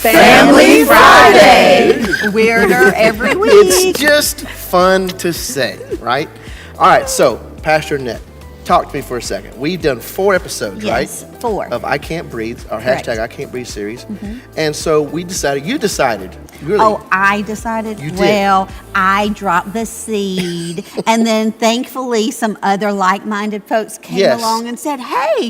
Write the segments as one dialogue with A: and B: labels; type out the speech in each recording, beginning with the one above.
A: Family Friday.
B: Weirder every week.
C: It's just fun to say, right? All right, so Pastor Annette, talk to me for a second. We've done 4 episodes,
B: Yes,
C: right?
B: 4.
C: Of I Can't Breathe, our
B: Correct.
C: hashtag I Can't Breathe series. And so you decided, really.
B: Oh, I decided?
C: You did.
B: Well, I dropped the seed, and then thankfully some other like-minded folks came
C: Yes.
B: along and said, hey,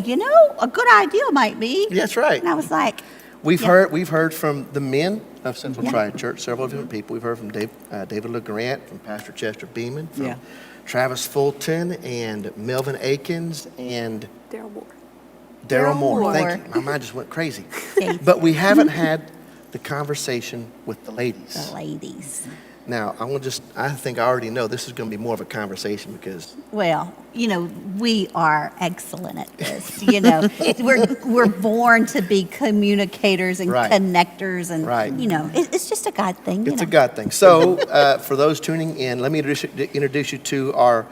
B: a good idea might be.
C: That's right.
B: And I was like,
C: We've
B: yeah.
C: heard from the men of Central Triad Church, several different people. We've heard from David LeGrant, from Pastor Chester Beeman, from Travis Fulton, and Melvin Akins, and Daryl Moore. Thank you. My mind just went crazy. But we haven't had the conversation with the ladies.
B: The ladies.
C: Now, I think I already know this is going to be more of a conversation because...
B: Well, we are excellent at this. We're born to be communicators and
C: Right.
B: connectors, and
C: Right.
B: It's just a God thing.
C: It's a God thing. So, for those tuning in, let me introduce you to our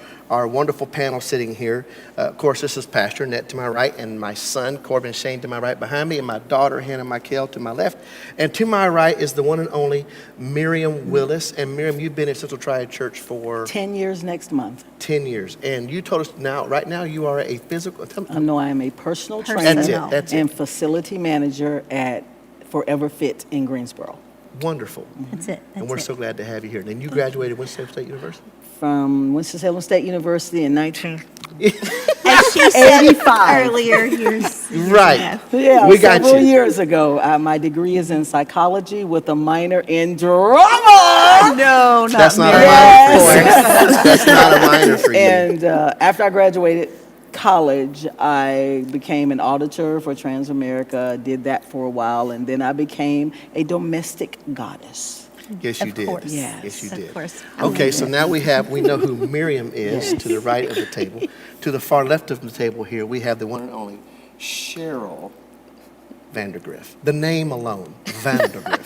C: wonderful panel sitting here. Of course, this is Pastor Annette to my right, and my son, Corbin Shane, to my right behind me, and my daughter, Hannah Michael, to my left. And to my right is the one and only Miriam Willis. And Miriam, you've been at Central Triad Church for...
A: 10 years next month.
C: 10 years. And you told us right now you are a physical...
A: No, I am a personal trainer
C: That's
A: and
C: it.
A: facility manager at Forever Fit in Greensboro.
C: Wonderful.
B: That's it.
C: And we're so glad to have you here. And you graduated Winston-Salem State University?
A: From Winston-Salem State University in
B: As she said
A: 85.
B: earlier, years.
C: Right.
A: Yeah,
C: We got
A: several
C: you.
A: years ago. My degree is in psychology with a minor in drama.
B: No, not
C: That's not a
A: Yes.
C: minor for you. That's not a minor for you.
A: And after I graduated college, I became an auditor for Transamerica, did that for a while, and then I became a domestic goddess.
C: Yes, you
B: Of
C: did.
B: course.
C: Yes, you
B: Of
C: did.
B: course.
C: Okay, so now we know who Miriam is to the right of the table. To the far left of the table here, we have the one and only Cheryl Vandergriff. The name alone, Vandergriff.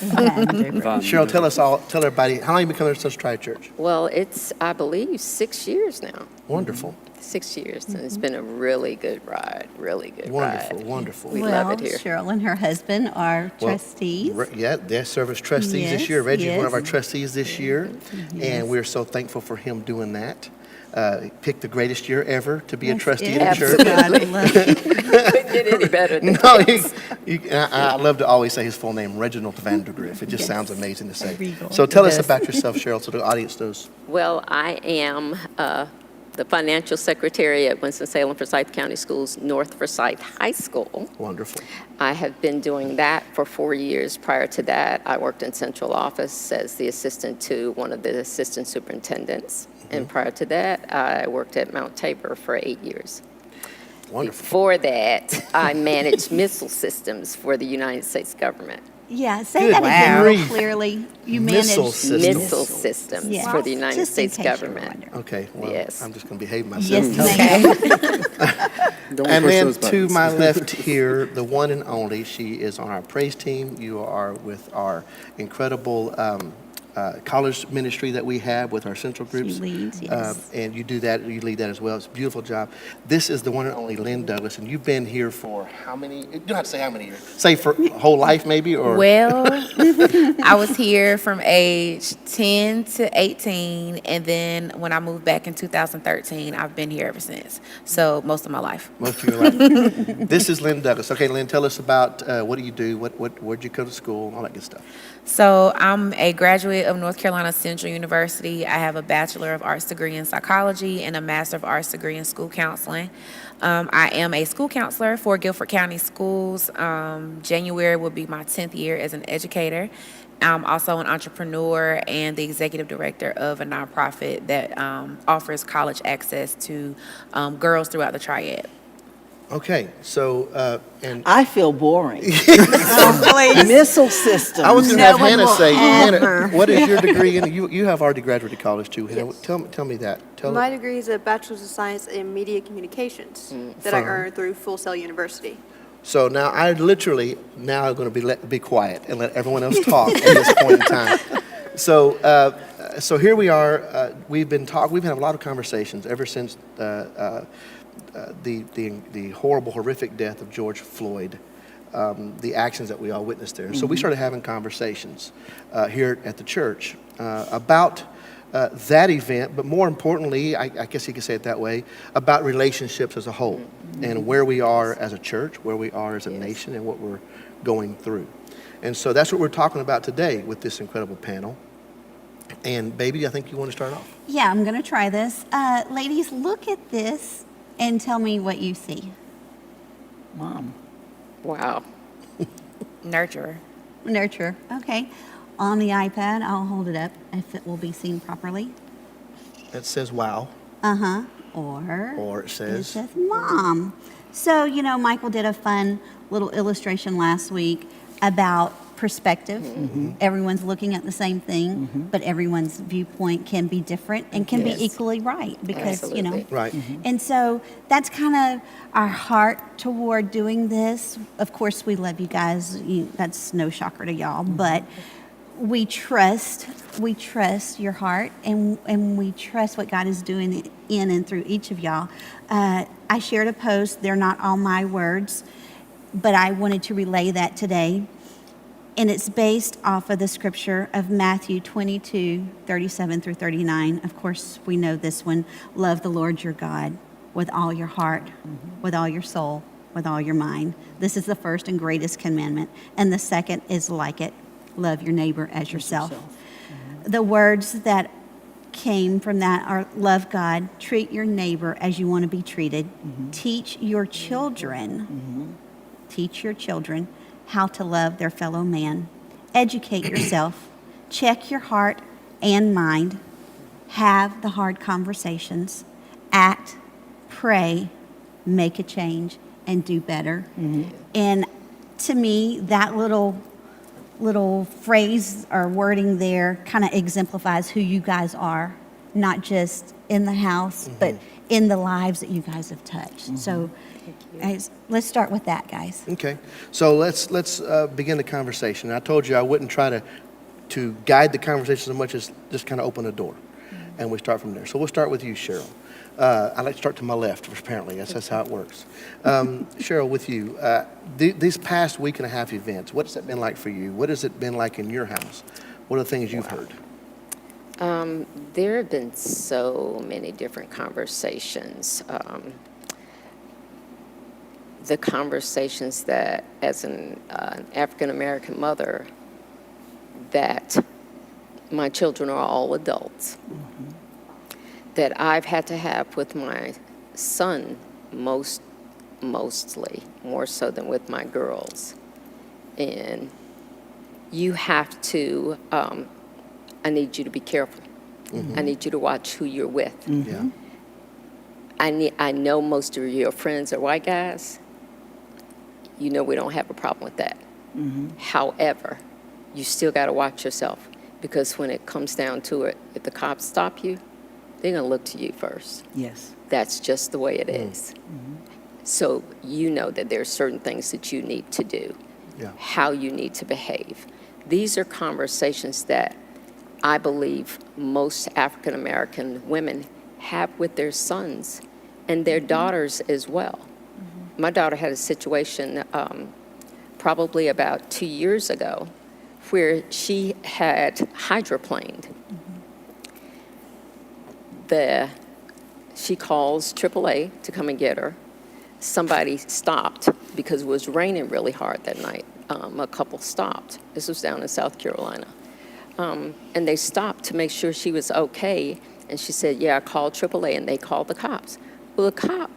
C: Cheryl, tell everybody, how long have you been coming to Central Triad Church?
D: Well, it's, I believe, 6 years now.
C: Wonderful.
D: 6 years. And it's been a really good ride, really good
C: Wonderful,
D: ride.
C: wonderful.
D: We love it here.
B: Cheryl and her husband are trustees.
C: Yeah, they serve as trustees this year.
B: Yes,
C: Reggie's one of
B: yes.
C: our trustees this year, and we're so thankful for him doing that. Picked the greatest year ever to be a trustee of the church.
D: Couldn't get any better than
C: No,
D: this.
C: I love to always say his full name, Reginald Vandergriff. It just sounds amazing to say.
B: Regal.
C: So tell us
D: Yes.
C: about yourself, Cheryl, so the audience knows.
D: Well, I am the financial secretary at Winston-Salem Forsyth County Schools, North Forsyth High School.
C: Wonderful.
D: I have been doing that for 4 years. Prior to that, I worked in central office as the assistant to one of the assistant superintendents. And prior to that, I worked at Mount Tabor for 8 years.
C: Wonderful.
D: Before that, I managed missile systems for the United States government.
B: Yeah, say
C: Good
B: that again real
C: grief.
B: clearly. You
C: Missile
B: managed.
C: systems.
D: Missile systems
B: Yeah.
D: for the United
B: Just in
D: States
B: case you were
D: government.
B: wondering.
C: Okay, well,
D: Yes.
C: I'm just going to behave myself.
B: Yes, ma'am.
C: And then to my left here, the one and only, she is on our praise team. You are with our incredible college ministry that we have with our central groups.
B: She leads, yes.
C: And you lead that as well. It's a beautiful job. This is the one and only Lynn Douglas, and you've been here for how many, you don't have to say how many years. Say for whole life maybe, or?
E: Well, I was here from age 10 to 18, and then when I moved back in 2013, I've been here ever since. So most of my life.
C: Most of your life. This is Lynn Douglas. Okay, Lynn, tell us about what do you do, where'd you go to school, all that good stuff.
E: So I'm a graduate of North Carolina Central University. I have a Bachelor of Arts degree in psychology and a Master of Arts degree in school counseling. I am a school counselor for Guilford County Schools. January will be my 10th year as an educator. I'm also an entrepreneur and the executive director of a nonprofit that offers college access to girls throughout the Triad.
C: Okay, so, and
A: I feel boring.
B: Please.
A: Missile systems.
C: I was going to
B: No
C: have
B: one
C: Hannah
B: will
C: say,
B: ever.
C: Hannah, what is your degree in? You have already graduated college too. Hannah.
F: Yes.
C: Tell me that.
F: My degree is a Bachelor's of Science in Media Communications that I
C: Fun.
F: earned through Full Sail University.
C: So now I'm going to be quiet and let everyone else talk at this point in time. So here we are. We've had a lot of conversations ever since the horrible, horrific death of George Floyd the actions that we all witnessed there. So we started having conversations here at the church about that event, but more importantly, I guess you could say it that way, about relationships as a whole and where we are as a church, where we are as a nation, and what we're going through. And so that's what we're talking about today with this incredible panel. And baby, I think you want to start off.
B: Yeah, I'm going to try this. Ladies, look at this and tell me what you see.
A: Mom.
D: Wow.
E: Nurturer.
B: Nurture. Okay. On the iPad, I'll hold it up if it will be seen properly.
C: It says wow,
B: Uh-huh.
C: or it
B: It
C: says,
B: says mom. So, Michael did a fun little illustration last week about perspective. Everyone's looking at the same thing, but everyone's viewpoint can be different and can
D: Yes.
B: be equally right because,
D: Absolutely.
C: right.
B: And so that's kind of our heart toward doing this. Of course, we love you guys. That's no shocker to y'all, but we trust your heart, and we trust what God is doing in and through each of y'all. I shared a post. They're not all my words, but I wanted to relay that today. And it's based off of the scripture of Matthew 22:37-39. Of course, we know this one. Love the Lord your God with all your heart, with all your soul, with all your mind. This is the first and greatest commandment. And the second is like it. Love your neighbor as yourself. The words that came from that are love God, treat your neighbor as you want to be treated, teach your children how to love their fellow man, educate yourself, check your heart and mind, have the hard conversations, act, pray, make a change, and do better. And to me, that little phrase or wording there kind of exemplifies who you guys are, not just in the house, but in the lives that you guys have touched. So guys, let's start with that, guys.
C: Okay, so let's begin the conversation. I told you I wouldn't try to guide the conversation as much as just kind of open a door, and we start from there. So we'll start with you, Cheryl. I like to start to my left, apparently. That's how it works. Cheryl, with you, these past week and a half events, what's that been like for you? What has it been like in your house? What are the things you've heard?
D: There have been so many different conversations. The conversations that, as an African-American mother, that my children are all adults, that I've had to have with my son mostly, more so than with my girls. And you have to, I need you to be careful. I need you to watch who you're with.
C: Yeah.
D: I know most of your friends are white guys. You know we don't have a problem with that. However, you still got to watch yourself, because when it comes down to it, if the cops stop you, they're going to look to you first.
A: Yes.
D: That's just the way it is. So you know that there are certain things that you need to do, how you need to behave. These are conversations that I believe most African American women have with their sons and their daughters as well. My daughter had a situation probably about 2 years ago where she had hydroplaned. She calls AAA to come and get her. Somebody stopped because it was raining really hard that night. A couple stopped. This was down in South Carolina. And they stopped to make sure she was okay. And she said, yeah, I called AAA, and they called the cops. Well, the cop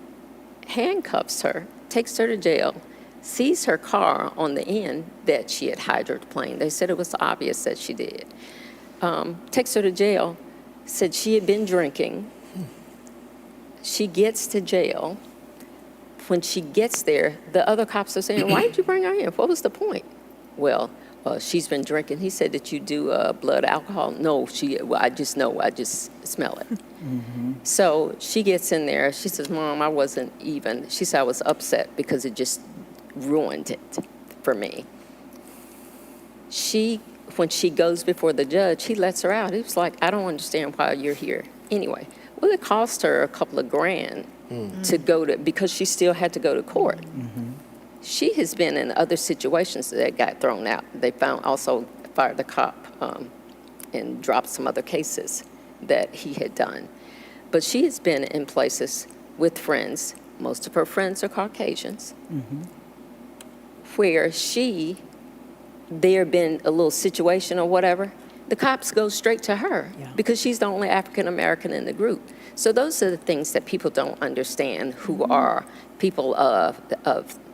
D: handcuffs her, takes her to jail, sees her car on the end that she had hydroplaned. They said it was obvious that she did. Takes her to jail, said she had been drinking. She gets to jail. When she gets there, the other cops are saying, why did you bring her in? What was the point? Well, she's been drinking. He said, did you do blood alcohol? No, I just know, I just smell it. So she gets in there. She says, Mom, I wasn't even. She said, I was upset because it just ruined it for me. When she goes before the judge, he lets her out. He was like, I don't understand why you're here. Anyway, well, it cost her a couple of grand to go to, because she still had to go to court. she has been in other situations that got thrown out. They also fired the cop and dropped some other cases that he had done. But she has been in places with friends. Most of her friends are Caucasians, where there been a little situation or whatever, the cops go straight to her because she's the only African American in the group. So those are the things that people don't understand who are people of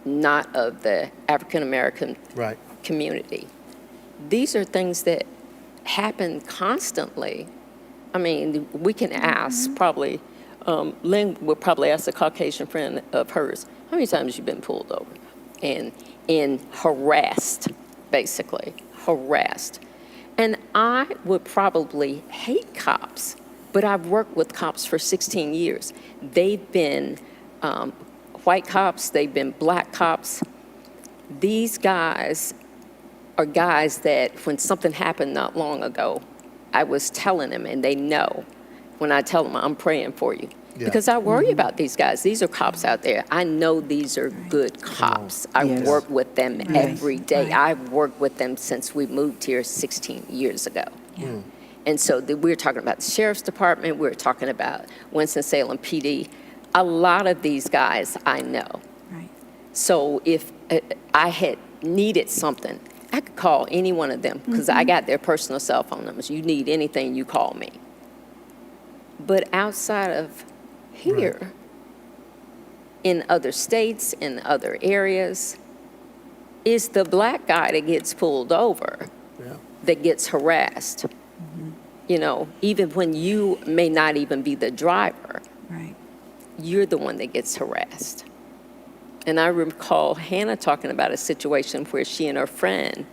D: not of the African American community. These are things that happen constantly. I mean, we can ask probably, Lynn would probably ask a Caucasian friend of hers, how many times you've been pulled over and harassed, basically, harassed. And I would probably hate cops, but I've worked with cops for 16 years. They've been white cops, they've been black cops. These guys are guys that when something happened not long ago, I was telling them, and they know when I tell them I'm praying for you.
C: Yeah.
D: Because I worry about these guys. These are cops out there. I know these are good cops. I
A: Yes.
D: work with them every day.
B: Right.
D: I've worked with them since we moved here 16 years ago. And so we're talking about the sheriff's department. We're talking about Winston-Salem PD. A lot of these guys I know.
B: Right.
D: So if I had needed something, I could call any one of them because I got their personal cell phone numbers. You need anything, you call me. But outside of here, in other states, in other areas, is the black guy that gets pulled over, that gets harassed. You know, even when you may not even be the driver,
B: Right.
D: you're the one that gets harassed. And I recall Hannah talking about a situation where she and her friend,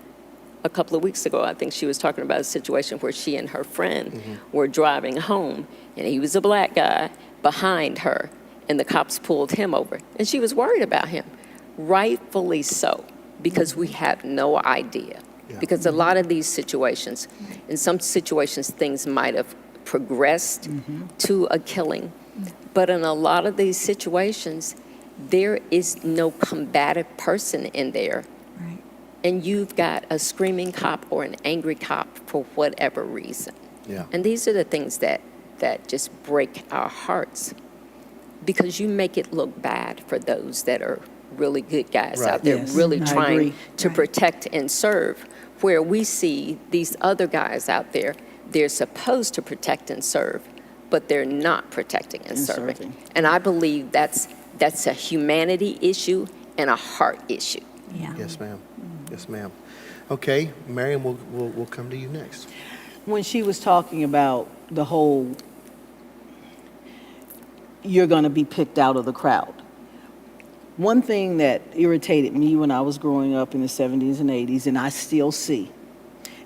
D: a couple of weeks ago, I think she was talking about a situation where she and her friend were driving home, and he was a black guy behind her, and the cops pulled him over. And she was worried about him, rightfully so, because we have no idea. Because a lot of these situations, in some situations, things might have progressed to a killing. But in a lot of these situations, there is no combative person in there.
B: Right.
D: And you've got a screaming cop or an angry cop for whatever reason.
C: Yeah.
D: And these are the things that just break our hearts, because you make it look bad for those that are really good guys
C: Right.
D: out there,
A: Yes,
D: really
A: I
D: trying
A: agree.
D: to
B: Right.
D: protect and serve, where we see these other guys out there, they're supposed to protect and serve, but they're not protecting and serving.
A: serving.
D: And I believe that's a humanity issue and a heart issue.
B: Yeah.
C: Yes, ma'am. Yes, ma'am. Okay, Marion, we'll come to you next.
A: When she was talking about the whole, you're going to be picked out of the crowd. One thing that irritated me when I was growing up in the 70s and 80s, and I still see,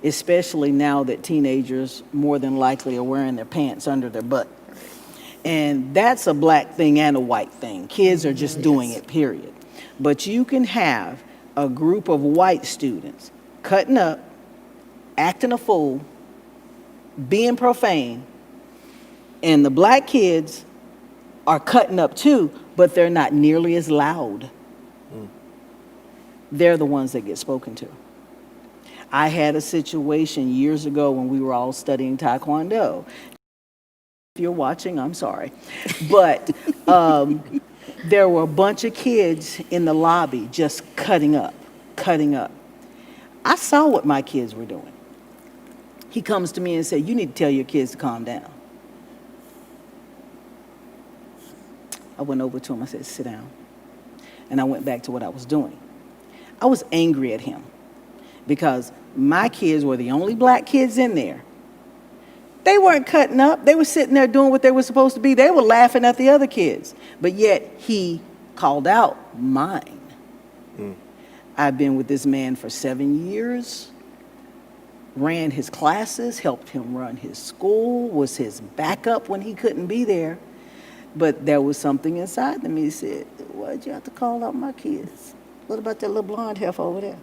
A: especially now that teenagers more than likely are wearing their pants under their butt. And that's a black thing and a white thing. Kids are just doing it, period. But you can have a group of white students cutting up, acting a fool, being profane, and the black kids are cutting up too, but they're not nearly as loud. They're the ones that get spoken to. I had a situation years ago when we were all studying Taekwondo. If you're watching, I'm sorry. But there were a bunch of kids in the lobby just cutting up. I saw what my kids were doing. He comes to me and said, "You need to tell your kids to calm down." I went over to him, I said, "Sit down." And I went back to what I was doing. I was angry at him because my kids were the only black kids in there. They weren't cutting up. They were sitting there doing what they were supposed to be. They were laughing at the other kids. But yet he called out mine. I've been with this man for 7 years, ran his classes, helped him run his school, was his backup when he couldn't be there. But there was something inside of me that said, "Why'd you have to call out my kids? What about that little blonde heifer over there?"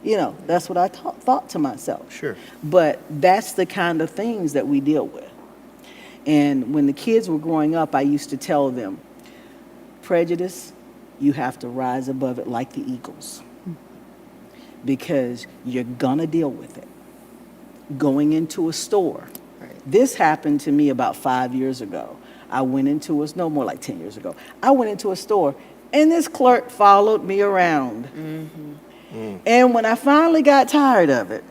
A: You know, that's what I thought to myself.
C: Sure.
A: But that's the kind of things that we deal with. And when the kids were growing up, I used to tell them, prejudice you have to rise above it like the eagles, because you're gonna deal with it. Going into a store.
D: Right.
A: This happened to me about 5 years ago. I went into a, no more like 10 years ago. I went into a store and this clerk followed me around. And when I finally got tired of it,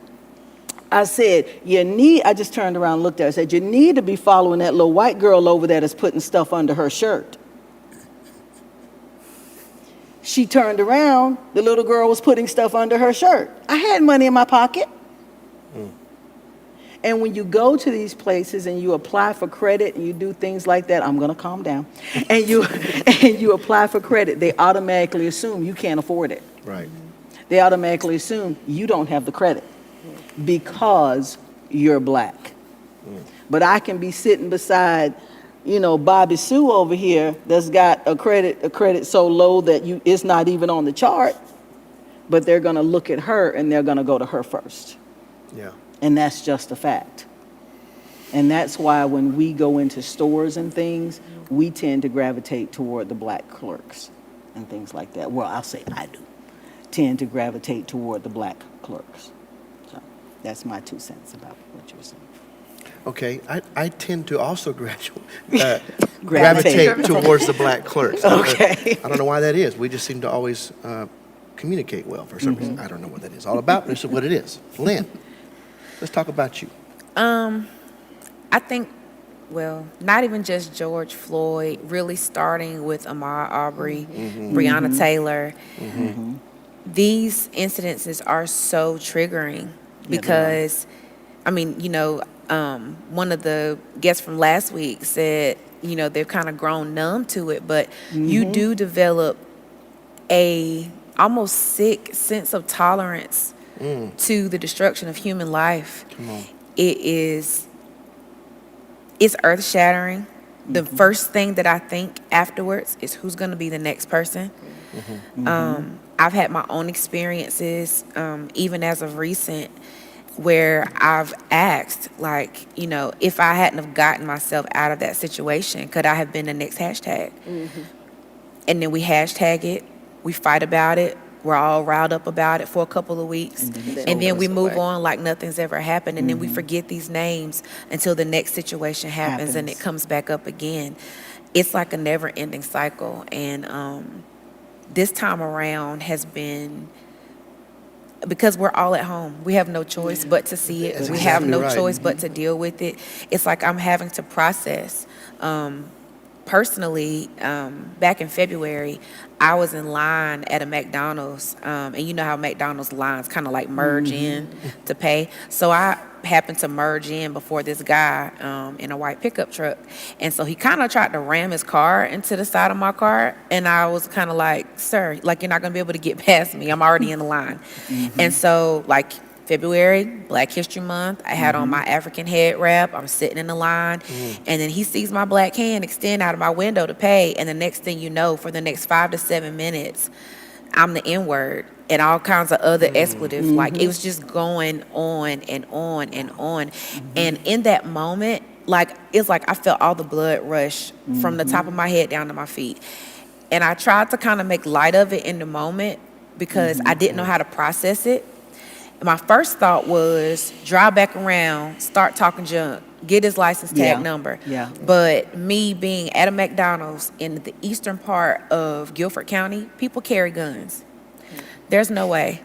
A: I said, I just turned around and looked at her and said, you need to be following that little white girl over there that's putting stuff under her shirt. She turned around, the little girl was putting stuff under her shirt. I had money in my pocket. And when you go to these places and you apply for credit and you do things like that, I'm going to calm down, and you apply for credit, they automatically assume you can't afford it.
C: Right.
A: They automatically assume you don't have the credit because you're black. But I can be sitting beside, Bobby Sue over here that's got a credit so low that it's not even on the chart, but they're going to look at her and they're going to go to her first.
C: Yeah.
A: And that's just a fact. And that's why when we go into stores and things, we tend to gravitate toward the black clerks and things like that. Well, I'll say I do tend to gravitate toward the black clerks. So that's my 2 cents about what you were saying.
C: Okay, I tend to also
A: Gravitate.
C: gravitate towards the black clerks.
A: Okay.
C: I don't know why that is. We just seem to always communicate well for some reason. I don't know what that is all about, but it's what it is. Lynn, let's talk about you.
E: I think, well, not even just George Floyd, really starting with Ahmaud Arbery, Breonna Taylor. These incidences are so triggering because, I mean, one of the guests from last week said, they've kind of grown numb to it, but you do develop a almost sick sense of tolerance to the destruction of human life.
C: Come on.
E: It's earth-shattering. The first thing that I think afterwards is who's going to be the next person. I've had my own experiences, even as of recent, where I've asked, if I hadn't have gotten myself out of that situation, could I have been the next hashtag? And then we hashtag it, we fight about it, we're all riled up about it for a couple of weeks, and then we move on like nothing's ever happened, and then we forget these names until the next situation happens and it comes back up again. It's like a never-ending cycle, and this time around has been, because we're all at home, we have no choice but to see it.
C: That's
E: We have
C: exactly
E: no
C: right.
E: choice but to deal with it. It's like I'm having to process. Personally, back in February, I was in line at a McDonald's, and you know how McDonald's lines kind of like merge in to pay. So I happened to merge in before this guy in a white pickup truck. And so he kind of tried to ram his car into the side of my car. And I was kind of like, sir, you're not going to be able to get past me. I'm already in the line. And so February, Black History Month, I had on my African head wrap. I'm sitting in the line. And then he sees my black hand extend out of my window to pay. And the next thing you know, for the next 5 to 7 minutes, I'm the N-word and all kinds of other expletives. It was just going on and on and on. And in that moment, it's like I felt all the blood rush from the top of my head down to my feet. And I tried to kind of make light of it in the moment because I didn't know how to process it. My first thought was drive back around, start talking junk, get his license tag number.
A: Yeah.
E: But me being at a McDonald's in the eastern part of Guilford County, people carry guns. There's no way.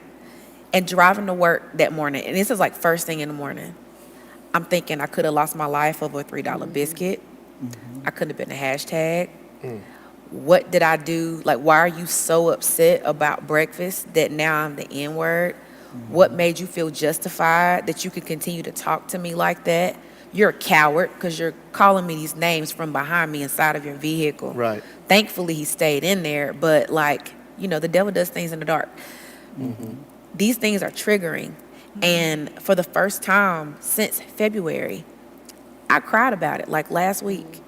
E: And driving to work that morning, and this is first thing in the morning, I'm thinking I could have lost my life over a $3 biscuit. I could have been a hashtag. What did I do? Why are you so upset about breakfast that now I'm the N-word? What made you feel justified that you could continue to talk to me like that? You're a coward because you're calling me these names from behind me inside of your vehicle.
C: Right.
E: Thankfully, he stayed in there, but the devil does things in the dark. These things are triggering. And for the first time since February, I cried about it last week.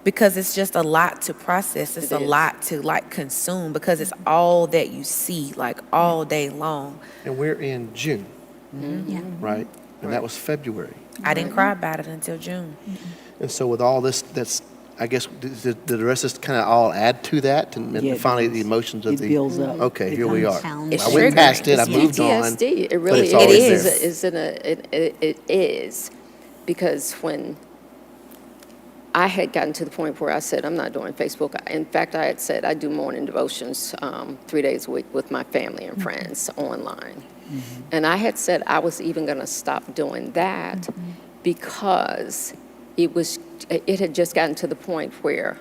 E: Because it's just a lot to process. It's a lot to consume because it's all that you see all day long.
C: And we're in June,
B: Yeah.
C: right? And that was February.
E: I didn't cry about it until June.
C: And so with all this that's I guess, did the rest of us kind of all add to that? And
A: Yeah, it
C: finally,
A: does.
C: the emotions of
A: It
C: the...
A: builds up.
C: Okay,
A: It
C: here we are.
B: compounds.
E: It's
C: I went
E: triggering.
C: past it, I
E: It's
C: moved on.
D: PTSD. It
C: but
D: really
C: it's always
D: is.
C: there.
D: It is. Because when I had gotten to the point where I said, I'm not doing Facebook. In fact, I had said I do morning devotions 3 days a week with my family and friends online. And I had said I was even going to stop doing that because it had just gotten to the point where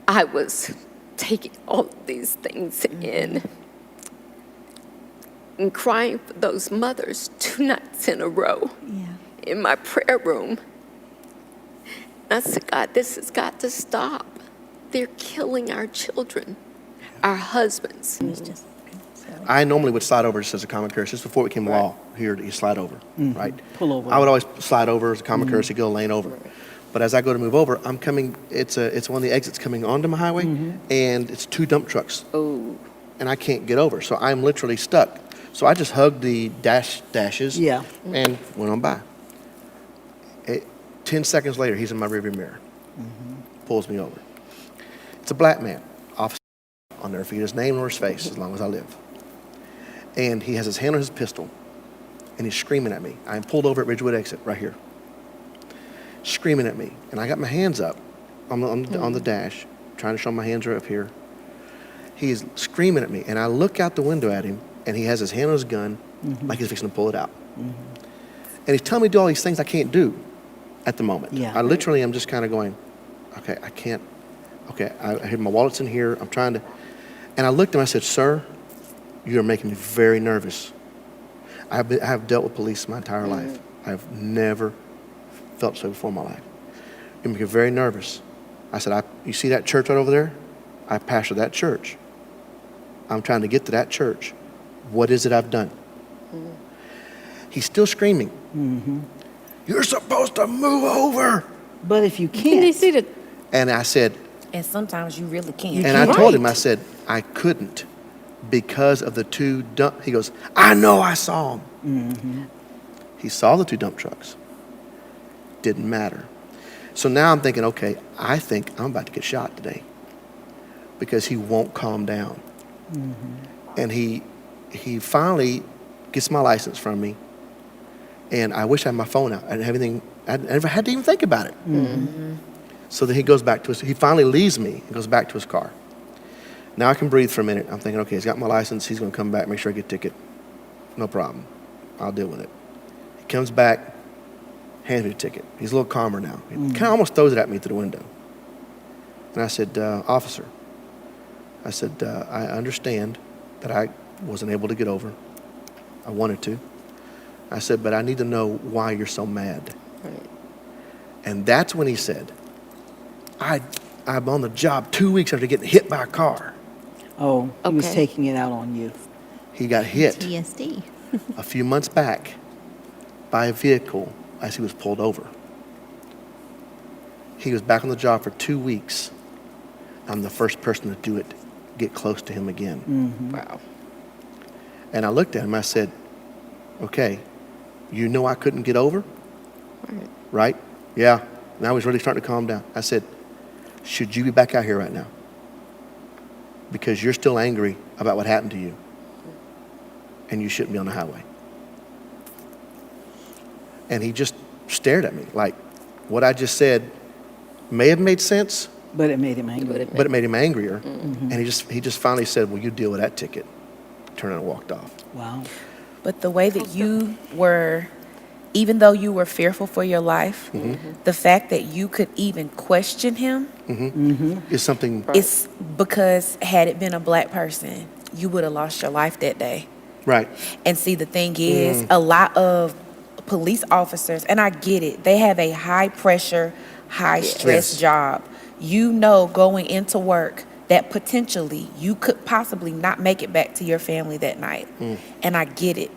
D: I was taking all of these things in and crying for those mothers 2 nights in a row
B: Yeah.
D: in my prayer room. And I said, God, this has got to stop. They're killing our children, our husbands.
B: It's just,
C: I normally would slide over just as a common courtesy. Just before it became law here, you slide over, right?
A: Pull over.
C: I would always slide over as a common courtesy, go a lane over. But as I go to move over, I'm coming, it's one of the exits coming onto my highway, and it's 2 dump trucks.
D: Oh,
C: And I can't get over, so I'm literally stuck. So I just hugged the dashes
A: Yeah.
C: and went on by. 10 seconds later, he's in my rearview mirror, pulls me over. It's a black man, officer. I'll never forget his name or his face as long as I live. And he has his hand on his pistol, and he's screaming at me. I'm pulled over at Ridgewood exit right here, screaming at me. And I got my hands up on the dash, trying to show my hands are up here. He's screaming at me, and I look out the window at him, and he has his hand on his gun, like he's fixing to pull it out. And he's telling me to do all these things I can't do at the moment.
A: Yeah.
C: I literally am just kind of going, okay, I can't. Okay, I have my wallet's in here. I'm trying to. And I looked at him, I said, sir, you're making me very nervous. I have dealt with police my entire life. I've never felt so before in my life. You're making me very nervous. I said, you see that church right over there? I pastor that church. I'm trying to get to that church. What is it I've done? He's still screaming. You're supposed to move over.
A: But if you
D: can you
A: can't,
D: see the
C: And I said,
E: And sometimes you really can't.
C: and I told him, I said, I couldn't because of the 2 dump. He goes, I know I saw him. He saw the 2 dump trucks. Didn't matter. So now I'm thinking, okay, I think I'm about to get shot today because he won't calm down. And he finally gets my license from me. And I wish I had my phone out. I didn't have anything. I never had to even think about it. So then he goes back to he finally leaves me and goes back to his car. Now I can breathe for a minute. I'm thinking, okay, he's got my license. He's going to come back, make sure I get a ticket. No problem. I'll deal with it. He comes back, hands me the ticket. He's a little calmer now. He kind of almost throws it at me through the window. And I said, officer, I said, I understand that I wasn't able to get over. I wanted to. I said, but I need to know why you're so mad. And that's when he said, I'm on the job 2 weeks after getting hit by a car.
A: oh, he was
D: Okay.
A: taking it out on you.
C: He got hit
B: TSD.
C: a few months back by a vehicle as he was pulled over. He was back on the job for 2 weeks. I'm the first person to do it, get close to him again.
D: wow.
C: And I looked at him, I said, okay, you know I couldn't get over? Right? Yeah. Now he's really starting to calm down. I said, should you be back out here right now? Because you're still angry about what happened to you. And you shouldn't be on the highway. And he just stared at me like what I just said may have made sense,
A: But it made him angry.
C: but it made him angrier. And he just finally said, well, you deal with that ticket. Turned around and walked off.
A: Wow.
E: But the way that you were, even though you were fearful for your life, the fact that you could even question him
C: It's something,
E: is because had it been a black person, you would have lost your life that day.
C: right.
E: And see, the thing is, a lot of police officers, and I get it, they have a high pressure, high stress
C: Yes.
E: job. You know, going into work that potentially you could possibly not make it back to your family that night. And I get it.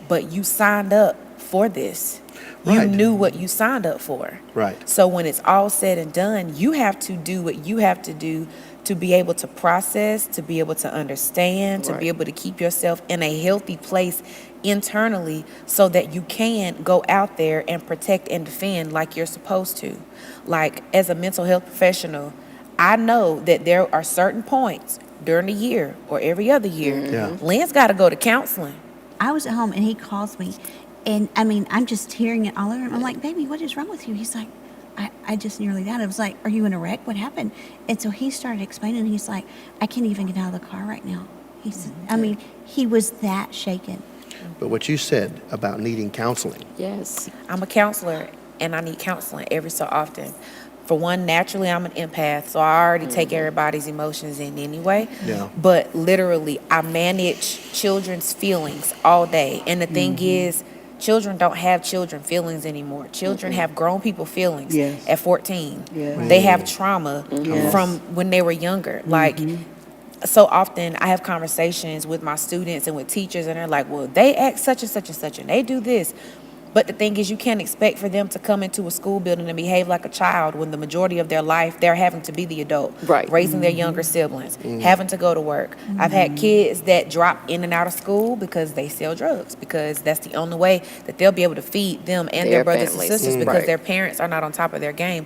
E: But you signed up for this. You
C: Right.
E: knew what you signed up for.
C: Right.
E: So when it's all said and done, you have to do what you have to do to be able to process, to be able to understand, to be able to keep yourself in a healthy place internally so that you can go out there and protect and defend like you're supposed to. Like, as a mental health professional, I know that there are certain points during the year or every other year,
C: Yeah.
E: Lynn's got to go to counseling.
B: I was at home and he calls me, and I mean, I'm just hearing it all over him. I'm like, baby, what is wrong with you? He's like, I just nearly died. I was like, are you in a wreck? What happened? And so he started explaining. He's like, I can't even get out of the car right now. He said, I mean, he was that shaken.
C: But what you said about needing counseling,
D: Yes.
E: I'm a counselor and I need counseling every so often. For one, naturally, I'm an empath, so I already take everybody's emotions in anyway.
C: Yeah.
E: But literally, I manage children's feelings all day. And the thing is, children don't have children feelings anymore. Children have grown people feelings
A: Yes.
E: at 14.
A: Yes.
E: They have trauma
A: Yes.
E: from when they were younger. Like, so often I have conversations with my students and with teachers, and they're like, well, they act such and such and such, and they do this. But the thing is, you can't expect for them to come into a school building and behave like a child when the majority of their life they're having to be the adult,
D: Right.
E: raising their younger siblings, having to go to work. I've had kids that drop in and out of school because they sell drugs, because that's the only way that they'll be able to feed them and their
D: Their
E: brothers
D: families.
E: and sisters, because
D: Right.
E: their parents are not on top of their game.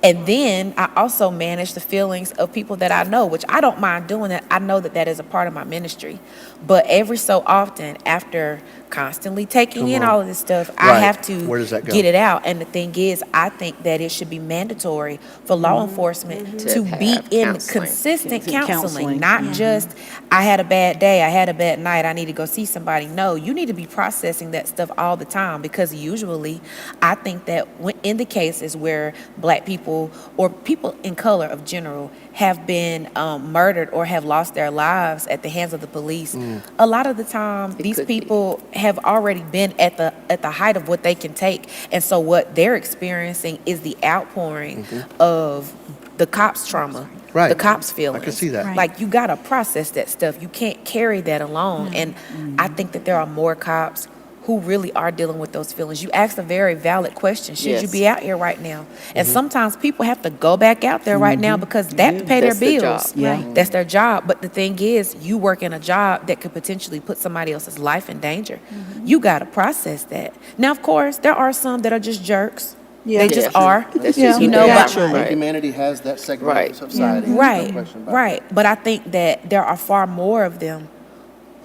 E: And then I also manage the feelings of people that I know, which I don't mind doing that. I know that that is a part of my ministry. But every so often, after constantly taking in all of this stuff, I
C: Right.
E: have to
C: Where does that go?
E: get it out. And the thing is, I think that it should be mandatory for law enforcement to
D: To
E: be
D: have
E: in
D: counseling.
E: consistent
A: Counseling.
E: counseling, not just, I had a bad day, I had a bad night, I need to go see somebody. No, you need to be processing that stuff all the time, because usually I think that in the cases where Black people or people in color of general have been murdered or have lost their lives at the hands of the police, a lot of the time these
D: could be.
E: people have already been at the height of what they can take, and so what they're experiencing is the outpouring of the cops' trauma,
C: Right.
E: the cops' feelings.
C: I can see that.
B: Right.
E: Like, you gotta process that stuff. You can't carry that alone. And I think that there are more cops who really are dealing with those feelings. You asked a very valid question. Should you
D: Yes.
E: be out here right now? And sometimes people have to go back out there right now because they have to pay
D: That's
E: their
D: their
E: bills.
D: job.
A: Yeah.
B: Right.
E: That's their job. But the thing is, you work in a job that could potentially put somebody else's life in danger. You got to process that. Now, of course, there are some that are just jerks.
A: Yeah.
E: They just
D: Yeah.
E: are.
D: That's
A: Yeah.
D: just
E: You
D: who
E: know,
D: they
E: but-
D: are. Right.
C: Humanity has that segment
D: Right.
C: of society.
E: Right, right. But I think that there are far more of them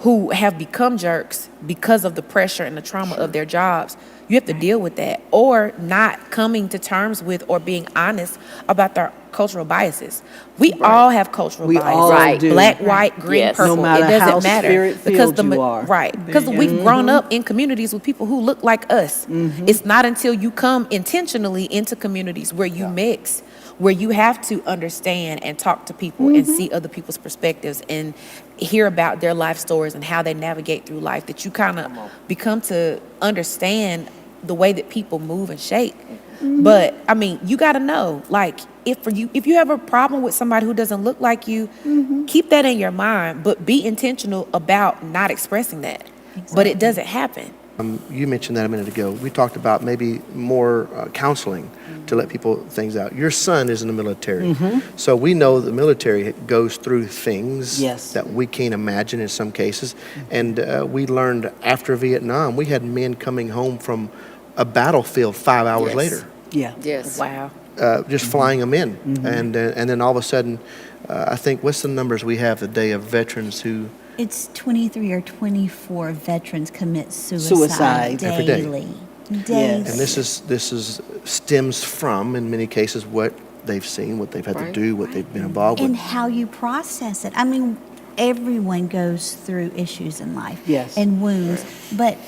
E: who have become jerks because of the pressure and the trauma of their jobs. You have to deal with that, or not coming to terms with or being honest about their cultural biases. We all have cultural
A: We
E: biases.
A: all
D: Right.
A: do.
E: Black, white, green,
D: Yes.
E: purple.
A: No matter
E: it doesn't
A: how
E: matter
A: spirit-filled
E: the
A: you are.
E: right, because we've grown up in communities with people who look like us. It's not until you come intentionally into communities where you mix, where you have to understand and talk to people and see other people's perspectives and hear about their life stories and how they navigate through life, that you kind of become to understand the way that people move and shake. But I mean, you got to know, like, if you have a problem with somebody who doesn't look like you, keep that in your mind, but be intentional about not expressing that. But it doesn't happen.
C: You mentioned that a minute ago. We talked about maybe more counseling to let people things out. Your son is in the military. So we know the military goes through things
A: Yes.
C: that we can't imagine in some cases. And we learned after Vietnam, we had men coming home from a battlefield 5 hours
D: Yes.
C: later,
A: Yeah.
D: Yes.
E: Wow.
C: just flying them in. And then all of a sudden, I think, what's the numbers we have today of veterans who...
B: It's 23 or 24 veterans commit
A: Suicide.
B: suicide
C: Every day.
B: daily.
A: Yes.
B: Daily.
C: And this is stems from, in many cases, what they've seen, what they've had to
D: Right.
C: do, what they've been involved
B: And
C: with.
B: how you process it. I mean, everyone goes through issues in life.
A: Yes.
B: And wounds. But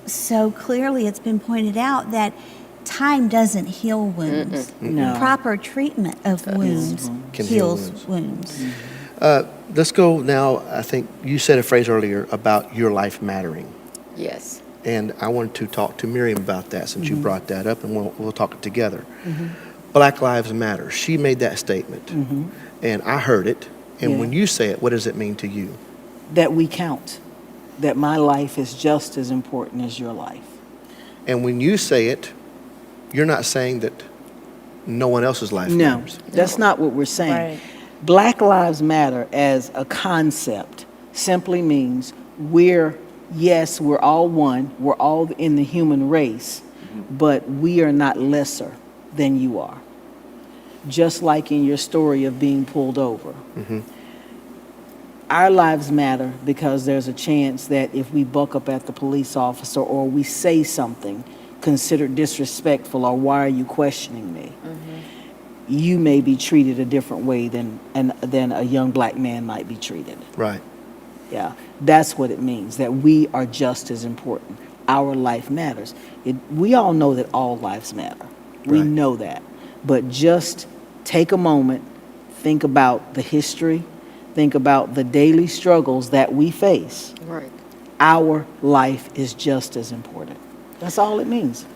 B: so clearly it's been pointed out that time doesn't heal wounds.
A: No.
B: Proper treatment of wounds
C: Can heal
B: heals wounds.
C: Let's go now. I think you said a phrase earlier about your life mattering.
D: Yes.
C: And I wanted to talk to Miriam about that since you brought that up, and we'll talk it together. Black Lives Matter. She made that statement, and I heard it. And
A: Yeah.
C: when you say it, what does it mean to you?
A: That we count. That my life is just as important as your life.
C: And when you say it, you're not saying that no one else's life
A: No,
C: matters.
A: that's not what we're saying.
E: Right.
A: Black Lives Matter as a concept simply means yes, we're all one, we're all in the human race, but we are not lesser than you are. Just like in your story of being pulled over. Our lives matter because there's a chance that if we buck up at the police officer or we say something considered disrespectful or why are you questioning me, you may be treated a different way than a young black man might be treated.
C: Right.
A: Yeah, that's what it means, that we are just as important. Our life matters. We all know that all lives matter. We
C: Right.
A: know that. But just take a moment, think about the history, think about the daily struggles that we face.
D: Right.
A: Our life is just as important. That's all it means.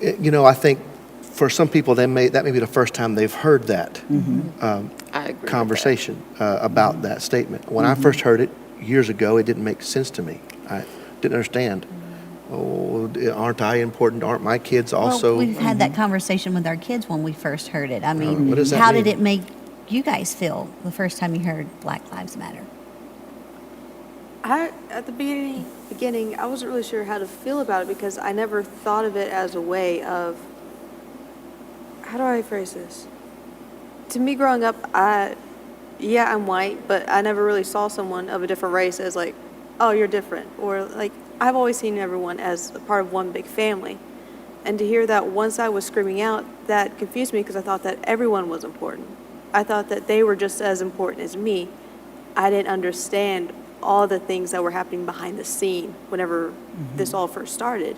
C: You know, I think for some people, that may be the first time they've heard that
D: I agree with
C: conversation about that statement. When I first heard it years ago, it didn't make sense to me. I didn't understand. Oh, aren't I important? Aren't my kids also?
B: Well, we've had that conversation with our kids when we first heard it. I mean,
C: what does that
B: how
C: mean?
B: did it make you guys feel the first time you heard Black Lives Matter?
F: At the beginning, I wasn't really sure how to feel about it because I never thought of it as a way of, how do I phrase this? To me, growing up, I'm white, but I never really saw someone of a different race as like, oh, you're different. Or like, I've always seen everyone as a part of one big family. And to hear that one side was screaming out, that confused me because I thought that everyone was important. I thought that they were just as important as me. I didn't understand all the things that were happening behind the scene whenever this all first started.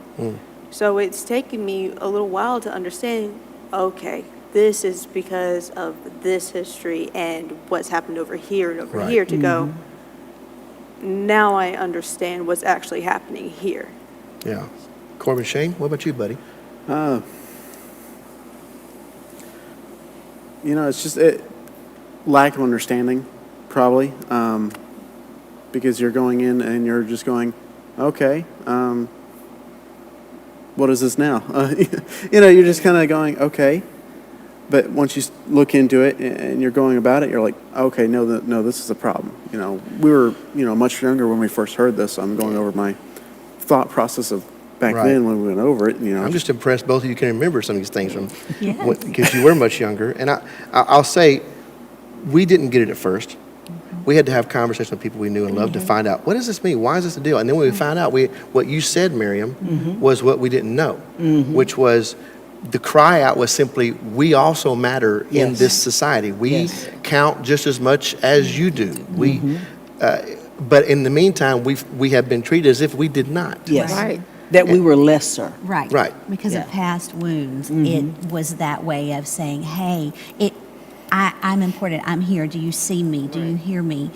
F: So it's taken me a little while to understand, okay, this is because of this history and what's happened over here and over
C: Right.
F: here to go, now I understand what's actually happening here.
C: Yeah. Corbin, Shane, what about you, buddy?
G: You know, it's just lack of understanding, probably, because you're going in and you're just going, okay, what is this now? You know, you're just kind of going, okay. But once you look into it and you're going about it, you're like, okay, no, this is a problem. You know, we were, much younger when we first heard this. I'm going over my thought process of back
C: Right.
G: then when we went over it.
C: I'm just impressed both of you can remember some of these things from
B: Yes.
C: because you were much younger. And I'll say, we didn't get it at first. We had to have conversations with people we knew and loved to find out, what does this mean? Why is this a deal? And then when we found out, what you said, Miriam, was what we didn't know, which was the cry out was simply, we also matter in
A: Yes.
C: this society. We
A: Yes.
C: count just as much as you do. But in the meantime, we have been treated as if we did not.
A: Yes.
D: Right.
A: That we were lesser.
B: Right.
C: Right.
B: Because
A: Yeah.
B: of past wounds, it was that way of saying, hey, I'm important. I'm here. Do you see me? Do you hear me?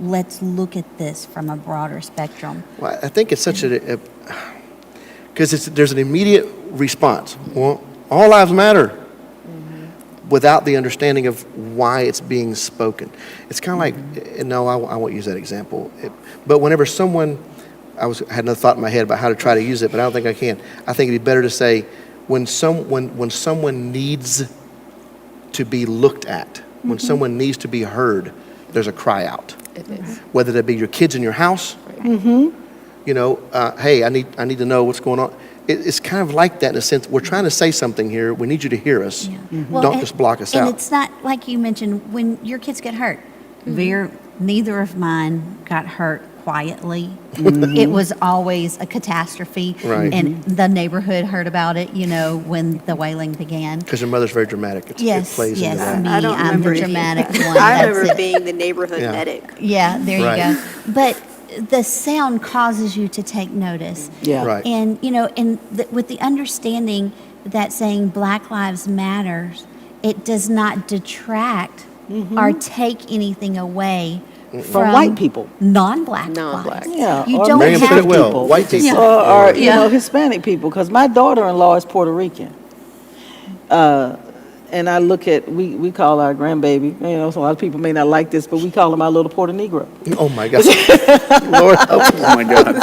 B: Let's look at this from a broader spectrum.
C: Well, I think it's such because there's an immediate response. Well, all lives matter, without the understanding of why it's being spoken. It's kind of like, no, I won't use that example. But whenever someone, I had another thought in my head about how to try to use it, but I don't think I can. I think it'd be better to say when someone needs to be looked at, when someone needs to be heard, there's a cry out.
D: It is.
C: Whether that be your kids in your house, hey, I need to know what's going on. It's kind of like that in a sense. We're trying to say something here. We need you to hear us.
B: Well,
C: Don't
B: and-
C: just block us
B: and
C: out.
B: it's not like you mentioned when your kids get hurt. Neither of mine got hurt quietly. It was always a catastrophe.
C: Right.
B: And the neighborhood heard about it, when the wailing began.
C: Because your mother's very dramatic. It
B: Yes,
C: plays
B: yes,
C: into that.
B: me,
F: I don't
B: I'm
F: remember
B: the
F: any-
B: dramatic one.
F: I
B: That's
F: remember
B: it.
F: being the neighborhood
C: Yeah.
F: medic.
B: Yeah, there you
C: Right.
B: go. But the sound causes you to take notice.
A: Yeah.
C: Right.
B: And, with the understanding that saying Black Lives Matters, it does not detract or take anything away from
A: white people.
B: Non-black
D: Non-black.
B: lives.
A: Yeah.
B: You
A: or
B: don't
C: Miriam
B: have
C: put it well.
A: people.
C: White people.
B: Yeah.
A: Or
B: Yeah.
A: Hispanic people, because my daughter-in-law is Puerto Rican. And I look at, we call our grandbaby, so a lot of people may not like this, but we call him our little Puerto Negro.
C: Oh my God. Lord help us.
G: Oh my God.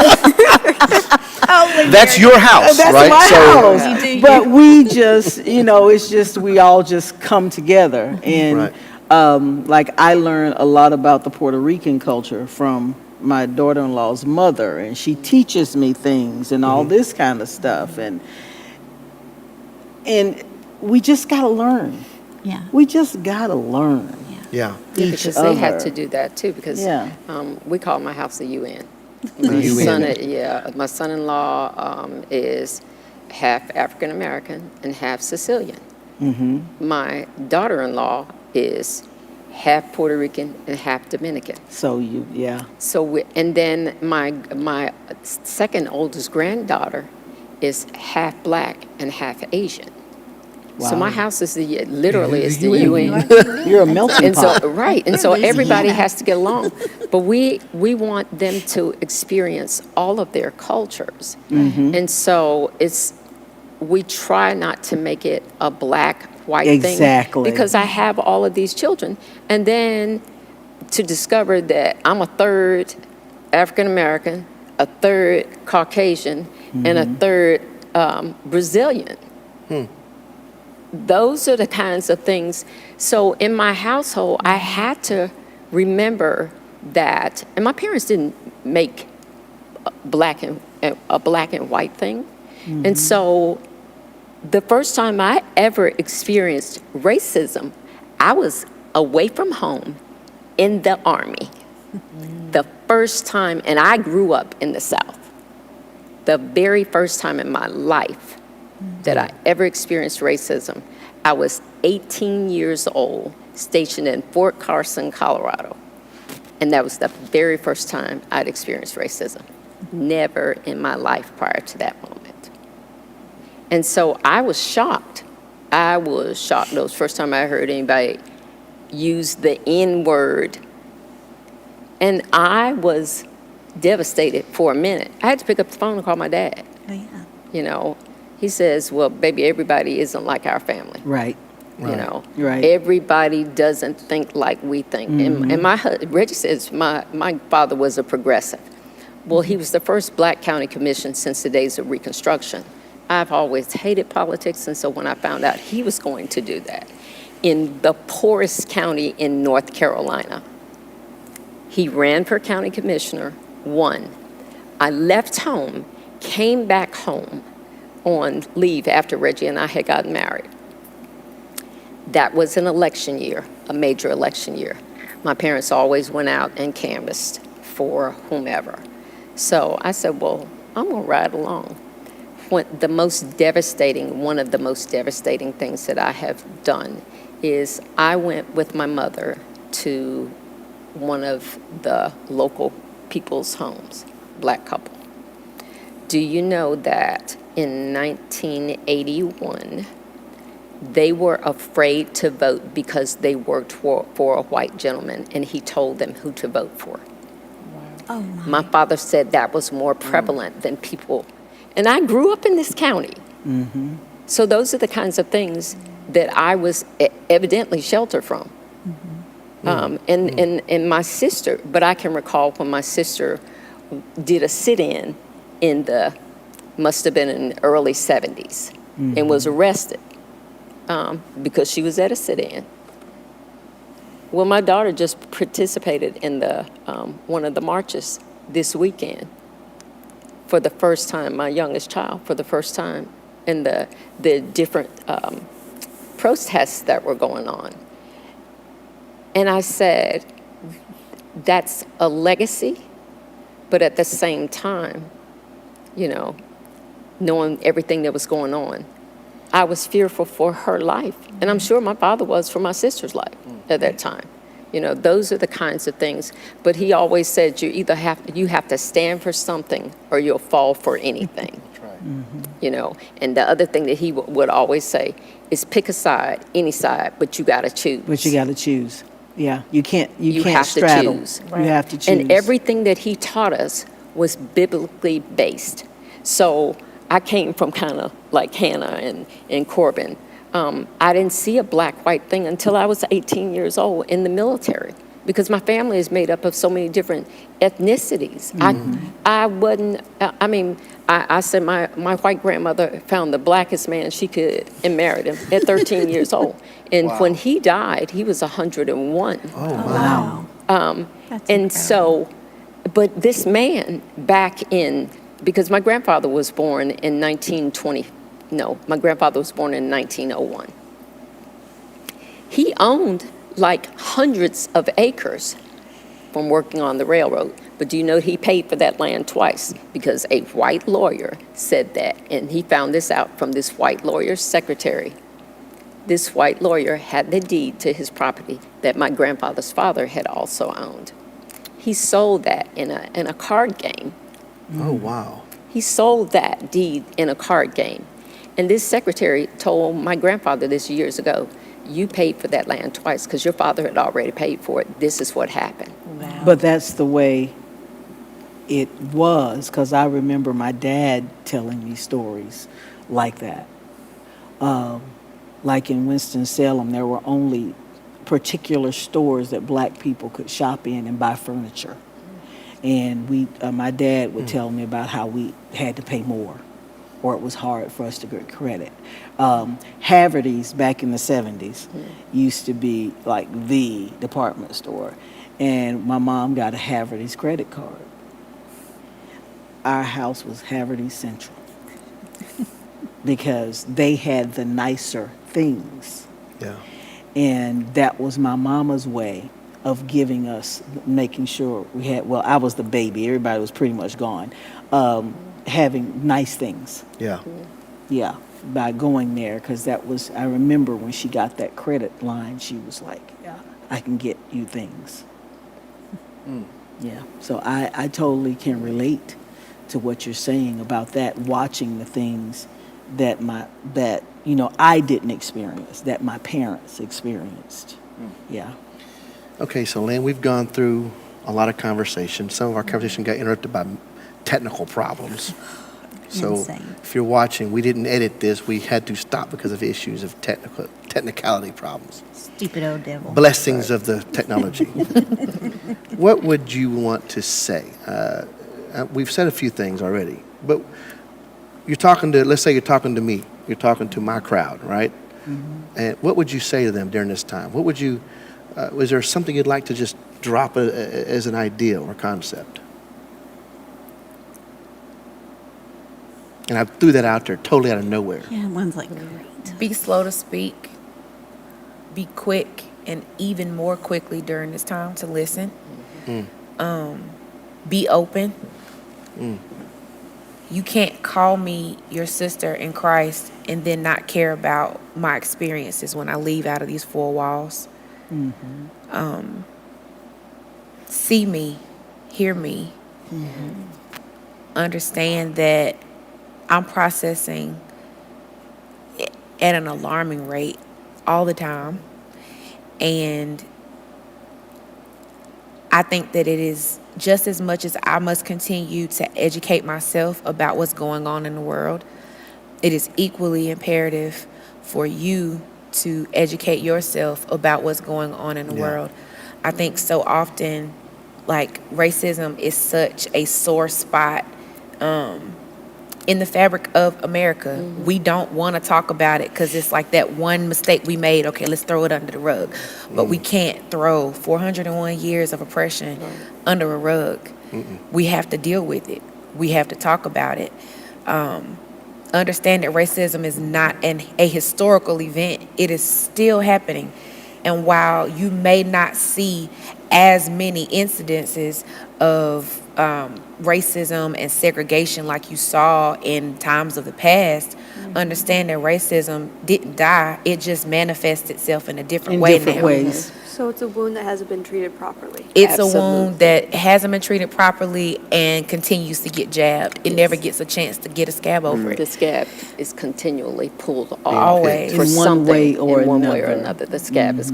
C: That's your house,
A: That's
C: right?
A: my house.
B: You do,
A: But we just, it's just, we all just come together. And
C: Right.
A: Like I learned a lot about the Puerto Rican culture from my daughter-in-law's mother, and she teaches me things and all this kind of stuff, and we just gotta learn.
B: Yeah.
A: We just gotta learn.
C: Yeah.
D: Yeah,
A: Each
D: because they have
A: other.
D: to do that too, because
A: Yeah.
D: We call my house the UN.
C: The UN.
D: My son-in-law is half African American and half Sicilian. My daughter-in-law is half Puerto Rican and half Dominican.
A: So yeah.
D: So and then my second oldest granddaughter is half black and half Asian. So my
A: Wow.
D: house is literally is the UN.
A: You're a melting
D: And so,
A: pot.
D: right, and so everybody
B: Yeah.
D: has to get along. But we want them to experience all of their cultures. And so we try not to make it a black-white thing.
A: Exactly.
D: Because I have all of these children. And then to discover that I'm a third African-American, a third Caucasian, and a third Brazilian. Those are the kinds of things. So in my household, I had to remember that, and my parents didn't make a black and white thing. And so the first time I ever experienced racism, I was away from home in the Army. The first time, and I grew up in the South. The very first time in my life that I ever experienced racism, I was 18 years old, stationed in Fort Carson, Colorado. And that was the very first time I'd experienced racism. Never in my life prior to that moment. And so I was shocked. I was shocked. That was the first time I heard anybody use the N-word. And I was devastated for a minute. I had to pick up the phone and call my dad.
B: Oh, yeah.
D: You know, he says, well, baby, everybody isn't like our family.
A: Right.
D: You know,
A: Right.
D: everybody doesn't think like we think. And Reggie says my father was a progressive. Well, he was the first black county commission since the days of Reconstruction. I've always hated politics, and so when I found out he was going to do that in the poorest county in North Carolina, he ran for county commissioner, won. I left home, came back home on leave after Reggie and I had gotten married. That was an election year, a major election year. My parents always went out and canvassed for whomever. So I said, well, I'm gonna ride along. One of the most devastating things that I have done is I went with my mother to one of the local people's homes, black couple. Do you know that in 1981, they were afraid to vote because they worked for a white gentleman, and he told them who to vote for.
B: Oh,
D: My father said that was more prevalent than people. And I grew up in this county. So those are the kinds of things that I was evidently sheltered from. And my sister, but I can recall when my sister did a sit-in must have been in the early 70s, and was arrested because she was at a sit-in. Well, my daughter just participated in one of the marches this weekend for the first time, my youngest child, for the first time in the different protests that were going on. And I said, that's a legacy, but at the same time, you know, knowing everything that was going on, I was fearful for her life. And I'm sure my father was for my sister's life at that time. You know, those are the kinds of things. But he always said you have to stand for something or you'll fall for anything.
C: That's right.
D: You know, and the other thing that he would always say is pick a side, any side, but you got to choose.
A: But you got to choose. Yeah, you can't
D: You
A: can't
D: have to
A: straddle.
D: choose.
A: You have to choose.
D: And everything that he taught us was biblically based. So I came from kind of like Hannah and Corbin. I didn't see a black-white thing until I was 18 years old in the military, because my family is made up of so many different ethnicities. I said my white grandmother found the blackest man she could and married him at 13 years old. And when he died, he was 101.
B: Wow. That's
D: And
B: incredible.
D: so, but this man back in, because my grandfather was born in 1920, no, my grandfather was born in 1901. He owned like hundreds of acres from working on the railroad. But do you know he paid for that land twice? Because a white lawyer said that, and he found this out from this white lawyer's secretary. This white lawyer had the deed to his property that my grandfather's father had also owned. He sold that in a card game.
C: Oh, wow.
D: He sold that deed in a card game. And this secretary told my grandfather this years ago, you paid for that land twice because your father had already paid for it. This is what happened.
A: But that's the way it was, because I remember my dad telling me stories like that. Like in Winston-Salem, there were only particular stores that black people could shop in and buy furniture. And my dad would tell me about how we had to pay more, or it was hard for us to get credit. Haverty's back in the 70s used to be like the department store. And my mom got a Haverty's credit card. Our house was Haverty's Central because they had the nicer things.
C: Yeah.
A: And that was my mama's way of giving us, making sure we had, well, I was the baby. Everybody was pretty much gone. Having nice things.
C: Yeah.
A: Yeah, by going there, because that was, I remember when she got that credit line, she was like, yeah, I can get you things. Yeah, so I totally can relate to what you're saying about that, watching the things that I didn't experience, that my parents experienced. Yeah.
C: Okay, so Lynn, we've gone through a lot of conversation. Some of our conversation got interrupted by technical problems. So
B: Insane.
C: if you're watching, we didn't edit this. We had to stop because of issues of technicality problems.
B: Stupid old devil.
C: Blessings of the technology. What would you want to say? We've said a few things already, but you're talking to, let's say you're talking to me, you're talking to my crowd, right? And what would you say to them during this time? What would you, was there something you'd like to just drop as an idea or concept? And I threw that out there totally out of nowhere.
B: Yeah, one's like great.
E: Be slow to speak. Be quick, and even more quickly during this time to listen. Be open. You can't call me your sister in Christ and then not care about my experiences when I leave out of these four walls. See me, hear me, understand that I'm processing at an alarming rate all the time. And I think that it is just as much as I must continue to educate myself about what's going on in the world, it is equally imperative for you to educate yourself about what's going on in the world. I think so often, like, racism is such a sore spot in the fabric of America. We don't want to talk about it because it's like that one mistake we made. Okay, let's throw it under the rug. But we can't throw 401 years of oppression under a rug. We have to deal with it. We have to talk about it. Understand that racism is not a historical event. It is still happening. And while you may not see as many incidences of racism and segregation like you saw in times of the past, understand that racism didn't die. It just manifests itself in a different way
A: different
E: now.
A: ways.
F: So it's a wound that hasn't been treated properly.
E: It's a
D: Absolutely.
E: wound that hasn't been treated properly and continues to get jabbed. It never gets a chance to get a scab over
D: The
E: it.
D: scab is continually pulled off.
E: Always.
D: For
A: In one
D: something,
A: way or
D: in one way or
A: another.
D: another. The scab is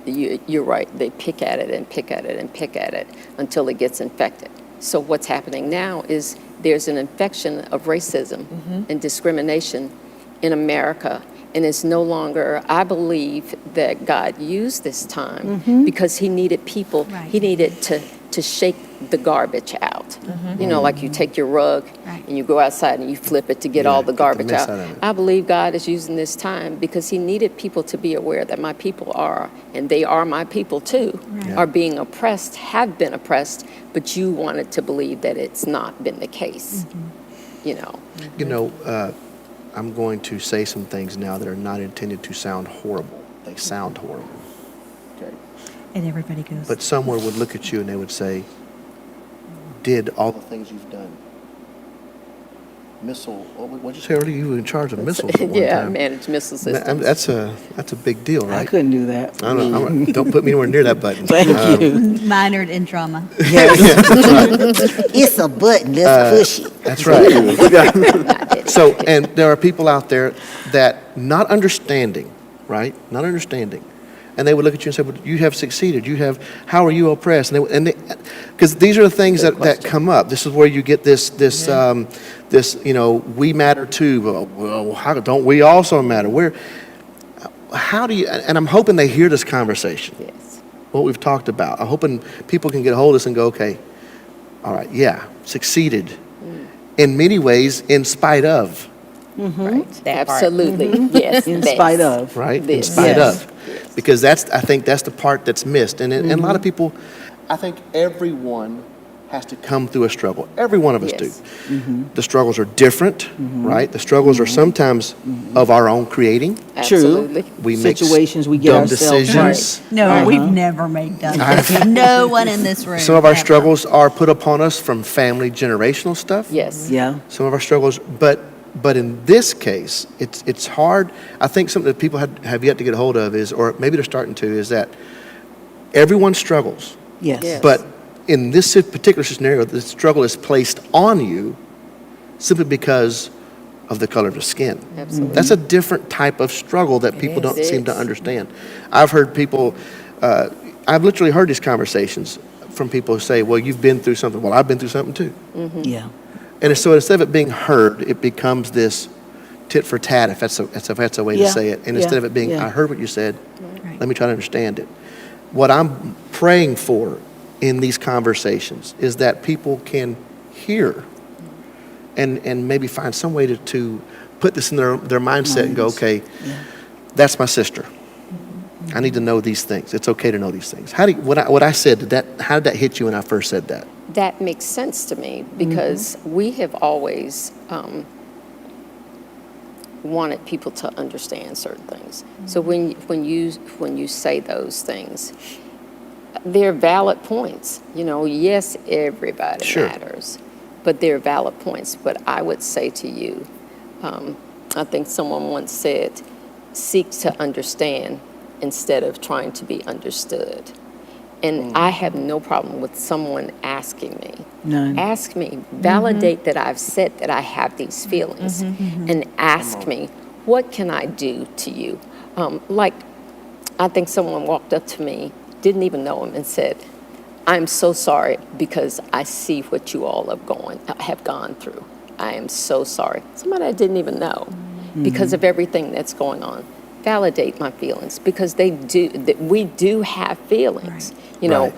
D: you're right. They pick at it and pick at it and pick at it until it gets infected. So what's happening now is there's an infection of racism and discrimination in America. And it's no longer, I believe that God used this time because he needed people,
B: Right.
D: he needed to shake the garbage out. out. You know, like you take your rug
B: Right.
D: and you go outside and you flip it to get
C: Yeah,
D: all the
C: get the
D: garbage
C: mess
D: out.
C: out of it.
D: I believe God is using this time because he needed people to be aware that my people are, and they are my people too,
B: Right.
D: are being oppressed, have been oppressed, but you wanted to believe that it's not been the case, you know.
C: You know, I'm going to say some things now that are not intended to sound horrible. They sound horrible. Okay.
B: And everybody goes,
C: But someone would look at you and they would say, did all the things you've done. Missile, what'd you say earlier? You were in charge of missiles at one
D: Yeah,
C: time.
D: managed missile
C: Man,
D: systems.
C: that's a big deal,
A: I
C: right?
A: couldn't do that.
C: I don't, don't put me anywhere near that button.
A: Thank you.
B: minored in drama.
A: It's a button. Let's push it.
C: That's right. So, and there are people out there that not understanding, right? Not understanding. And they would look at you and say, well, you have succeeded. How are you oppressed? And because these are the things that come up. This is where you get this, you know, we matter too. Well, how don't we also matter? How do you, and I'm hoping they hear this conversation,
D: Yes.
C: what we've talked about. I'm hoping people can get a hold of this and go, okay, all right, yeah, succeeded. In many ways, in spite of,
D: Right. Absolutely. Yes.
A: In
D: this.
A: spite of.
C: right? In
D: This.
C: spite
A: Yes.
C: of. Because I think that's the part that's missed. And a lot of people, I think everyone has to come through a struggle. Every one of us
D: Yes.
C: do. The struggles are different, right? The struggles are sometimes of our own creating.
D: Absolutely.
C: We make
A: Situations we get
C: dumb
A: ourselves
C: decisions.
B: No, we've never made dumb decisions. No one in this room.
C: Some of our
B: ever.
C: struggles are put upon us from family generational stuff.
D: Yes.
A: Yeah.
C: Some of our struggles, but in this case, it's hard. I think something that people have yet to get a hold of is, or maybe they're starting to, is that everyone struggles.
A: Yes.
D: Yes.
C: But in this particular scenario, the struggle is placed on you simply because of the color of the skin.
D: Absolutely.
C: That's a different type of struggle that people don't
D: It
C: seem to
D: is.
C: understand. I've heard people, I've literally heard these conversations from people who say, well, you've been through something. Well, I've been through something too.
A: Yeah.
C: And so instead of it being heard, it becomes this tit for tat, if that's a way to
A: Yeah.
C: say it. And
A: Yeah.
C: instead of it being,
A: Yeah.
C: I heard what you said,
B: Right.
C: let me try to understand it. What I'm praying for in these conversations is that people can hear and maybe find some way to put this in their mindset and go, okay, that's my sister. I need to know these things. It's okay to know these things. What I said, how did that hit you when I first said that?
D: That makes sense to me because we have always wanted people to understand certain things. So when you say those things, they're valid points. You know, yes, everybody
C: Sure.
D: matters, but they're valid points. But I would say to you, I think someone once said, seek to understand instead of trying to be understood. And I have no problem with someone asking me.
A: None.
D: Ask me, validate that I've said that I have these feelings, and ask me, what can I do to you? Like, I think someone walked up to me, didn't even know him, and said, I'm so sorry because I see what you all have gone through. I am so sorry. Somebody I didn't even know because of everything that's going on. Validate my feelings because we do have feelings.
B: Right.
D: You know,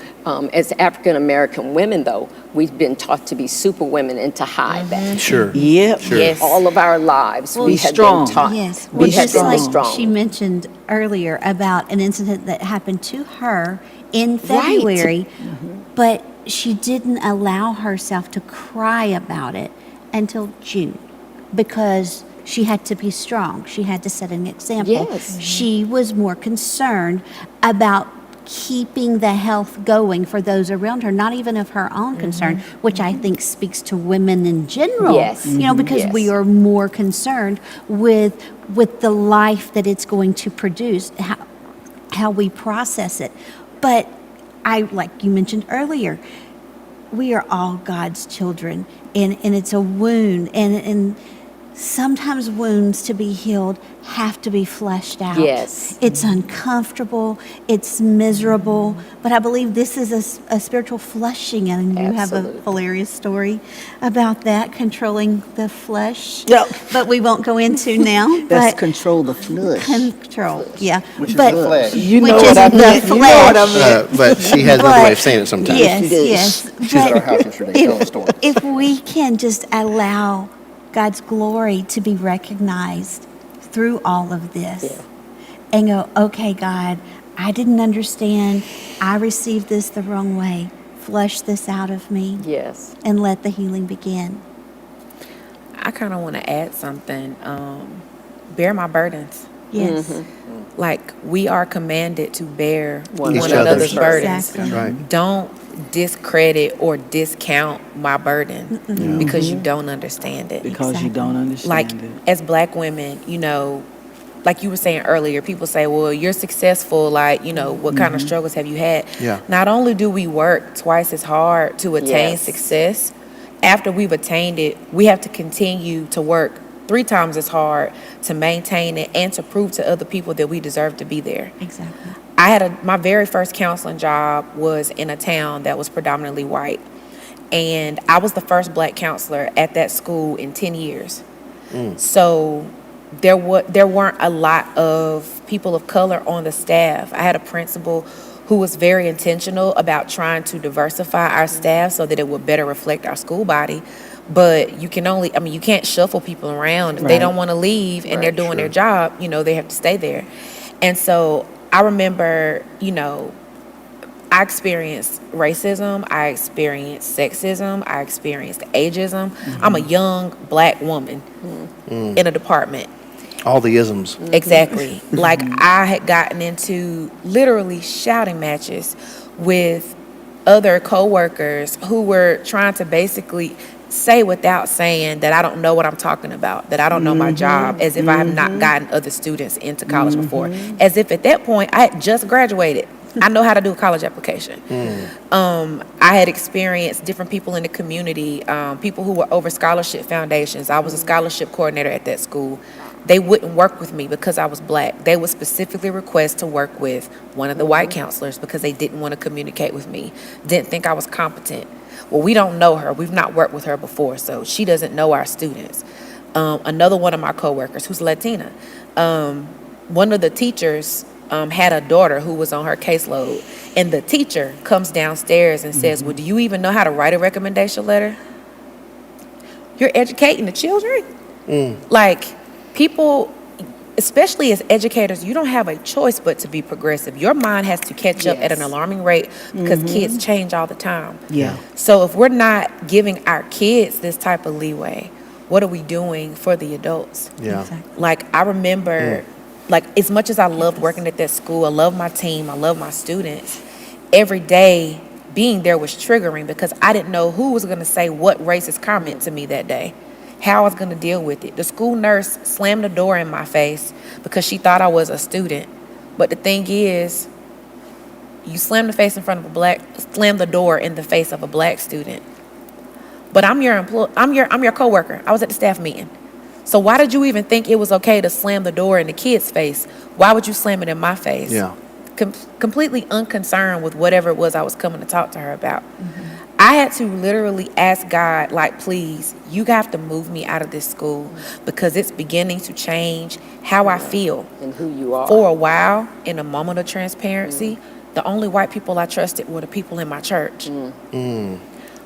D: as African American women, though, we've been taught to be super women and to hide that.
C: Sure.
A: Yep.
C: Sure.
E: Yes.
D: All of our lives,
A: Be
D: we have
A: strong.
D: been taught.
B: Yes.
D: We
B: Well,
D: have
B: just
D: been
B: like
D: strong.
B: she mentioned earlier about an incident that happened to her in February, but she didn't allow herself to cry about it until June because she had to be strong. She had to set an example.
D: Yes.
B: She was more concerned about keeping the health going for those around her, not even of her own concern, which I think speaks to women in general.
D: Yes.
B: You know, because we
D: Yes.
B: are more concerned with the life that it's going to produce, how we process it. But like you mentioned earlier, we are all God's children, and it's a wound, and sometimes wounds to be healed have to be fleshed out.
D: Yes.
B: It's uncomfortable, it's miserable, but I believe this is a spiritual flushing, and you have a
D: Absolutely.
B: hilarious story about that, controlling the flesh.
A: Yep.
B: But we won't go into now.
A: That's
B: but
A: control the flush.
B: control, yeah.
C: Which is
B: but,
C: the flesh.
A: You
B: which
A: know
B: is
A: what I
B: the
A: meant. You know what I
B: flesh.
A: meant.
C: But she has another way of saying it sometimes.
B: Yes,
A: She does.
B: yes.
C: She's at our house yesterday telling a story.
B: If we can just allow God's glory to be recognized through all of this,
D: Yeah.
B: and go, okay, God, I didn't understand. I received this the wrong way. Flush this out of me
D: Yes.
B: and let the healing begin.
E: I kind of want to add something. Bear my burdens.
B: Yes.
E: Like, we are commanded to bear
D: One
E: one
C: another's
E: another's burdens.
B: Exactly.
C: Right.
E: Don't discredit or discount my burden because you don't understand it.
A: Because you
B: Exactly.
A: don't understand
E: Like,
A: it.
E: as black women, like you were saying earlier, people say, well, you're successful. Like, what kind of struggles have you had?
C: Yeah.
E: Not only do we work twice as hard to attain
D: Yes.
E: success, after we've attained it, we have to continue to work 3 times as hard to maintain it and to prove to other people that we deserve to be there.
B: Exactly.
E: My very first counseling job was in a town that was predominantly white. And I was the first black counselor at that school in 10 years. So there weren't a lot of people of color on the staff. I had a principal who was very intentional about trying to diversify our staff so that it would better reflect our school body. But you can't shuffle people around. If they
A: Right.
E: don't want to leave and they're
D: Right,
E: doing their job, they have to stay there. And so I remember, I experienced racism, I experienced sexism, I experienced ageism. I'm a young black woman in a department.
C: All the isms.
E: Exactly. Like, I had gotten into literally shouting matches with other coworkers who were trying to basically say without saying that I don't know what I'm talking about, that I don't know my job, as if I have not gotten other students into college before. As if at that point I had just graduated. I know how to do a college application. I had experienced different people in the community, people who were over scholarship foundations. I was a scholarship coordinator at that school. They wouldn't work with me because I was black. They would specifically request to work with one of the white counselors because they didn't want to communicate with me, didn't think I was competent. Well, we don't know her. We've not worked with her before, so she doesn't know our students. Another one of my coworkers who's Latina, one of the teachers had a daughter who was on her caseload, and the teacher comes downstairs and says, well, do you even know how to write a recommendation letter? You're educating the children? Like, people, especially as educators, you don't have a choice but to be progressive. Your mind has to catch up at an
D: Yes.
E: alarming rate because kids change all the time.
A: Yeah.
E: So if we're not giving our kids this type of leeway, what are we doing for the adults?
C: Yeah.
B: Exactly.
E: Like, I remember, like, as much as I loved working at that school, I love my team, I love my students, every day being there was triggering because I didn't know who was going to say what racist comment to me that day, how I was going to deal with it. The school nurse slammed the door in my face because she thought I was a student. But the thing is, you slam the door in the face of a black student. But I'm your coworker. I was at the staff meeting. So why did you even think it was okay to slam the door in the kid's face? Why would you slam it in my face?
C: Yeah.
E: Completely unconcerned with whatever it was I was coming to talk to her about. I had to literally ask God, like, please, you have to move me out of this school because it's beginning to change how I feel.
D: And who you are.
E: For a while, in a moment of transparency, the only white people I trusted were the people in my church.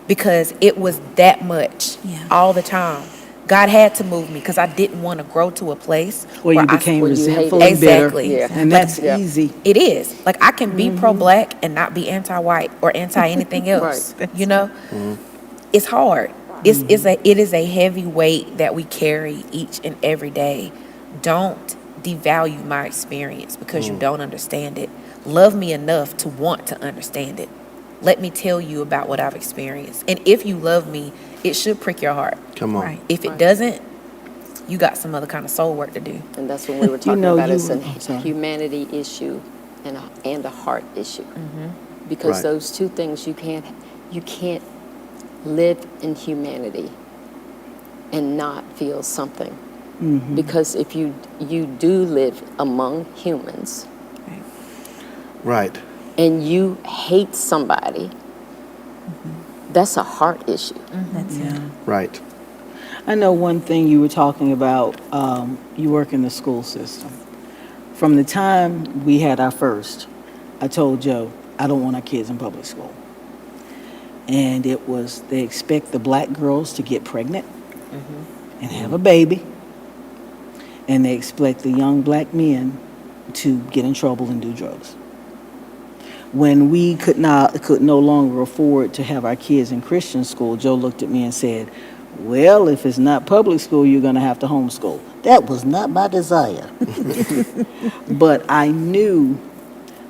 E: Because it was that much all the time. God had to move me because I didn't want to grow to a place
A: Where you
E: I-
A: became
D: where you
A: resentful
D: hated-
A: and bitter.
E: Exactly.
D: Yeah.
A: And that's
D: Yeah.
A: easy.
E: It is. Like, I can be pro-black and not be anti-white or anti-anything else.
D: Right.
E: You know? It's hard. It is a heavy weight that we carry each and every day. Don't devalue my experience because you don't understand it. Love me enough to want to understand it. Let me tell you about what I've experienced. And if you love me, it should prick your heart.
C: Come on.
B: Right.
E: If it doesn't, you got some other kind of soul work to do.
D: And that's when we were talking
A: know,
D: about
A: you
D: it's a
A: were- I'm sorry.
D: humanity issue and a heart issue. Because
C: Right.
D: those two things you can't live in humanity and not feel something. Because if you do live among humans
C: Right.
D: and you hate somebody, that's a heart issue.
B: That's it.
C: Right.
A: I know one thing you were talking about, you work in the school system. From the time we had our first, I told Joe, I don't want our kids in public school. And it was, they expect the black girls to get pregnant and have a baby. And they expect the young black men to get in trouble and do drugs. When we could no longer afford to have our kids in Christian school, Joe looked at me and said, well, if it's not public school, you're going to have to homeschool. That was not my desire. But I knew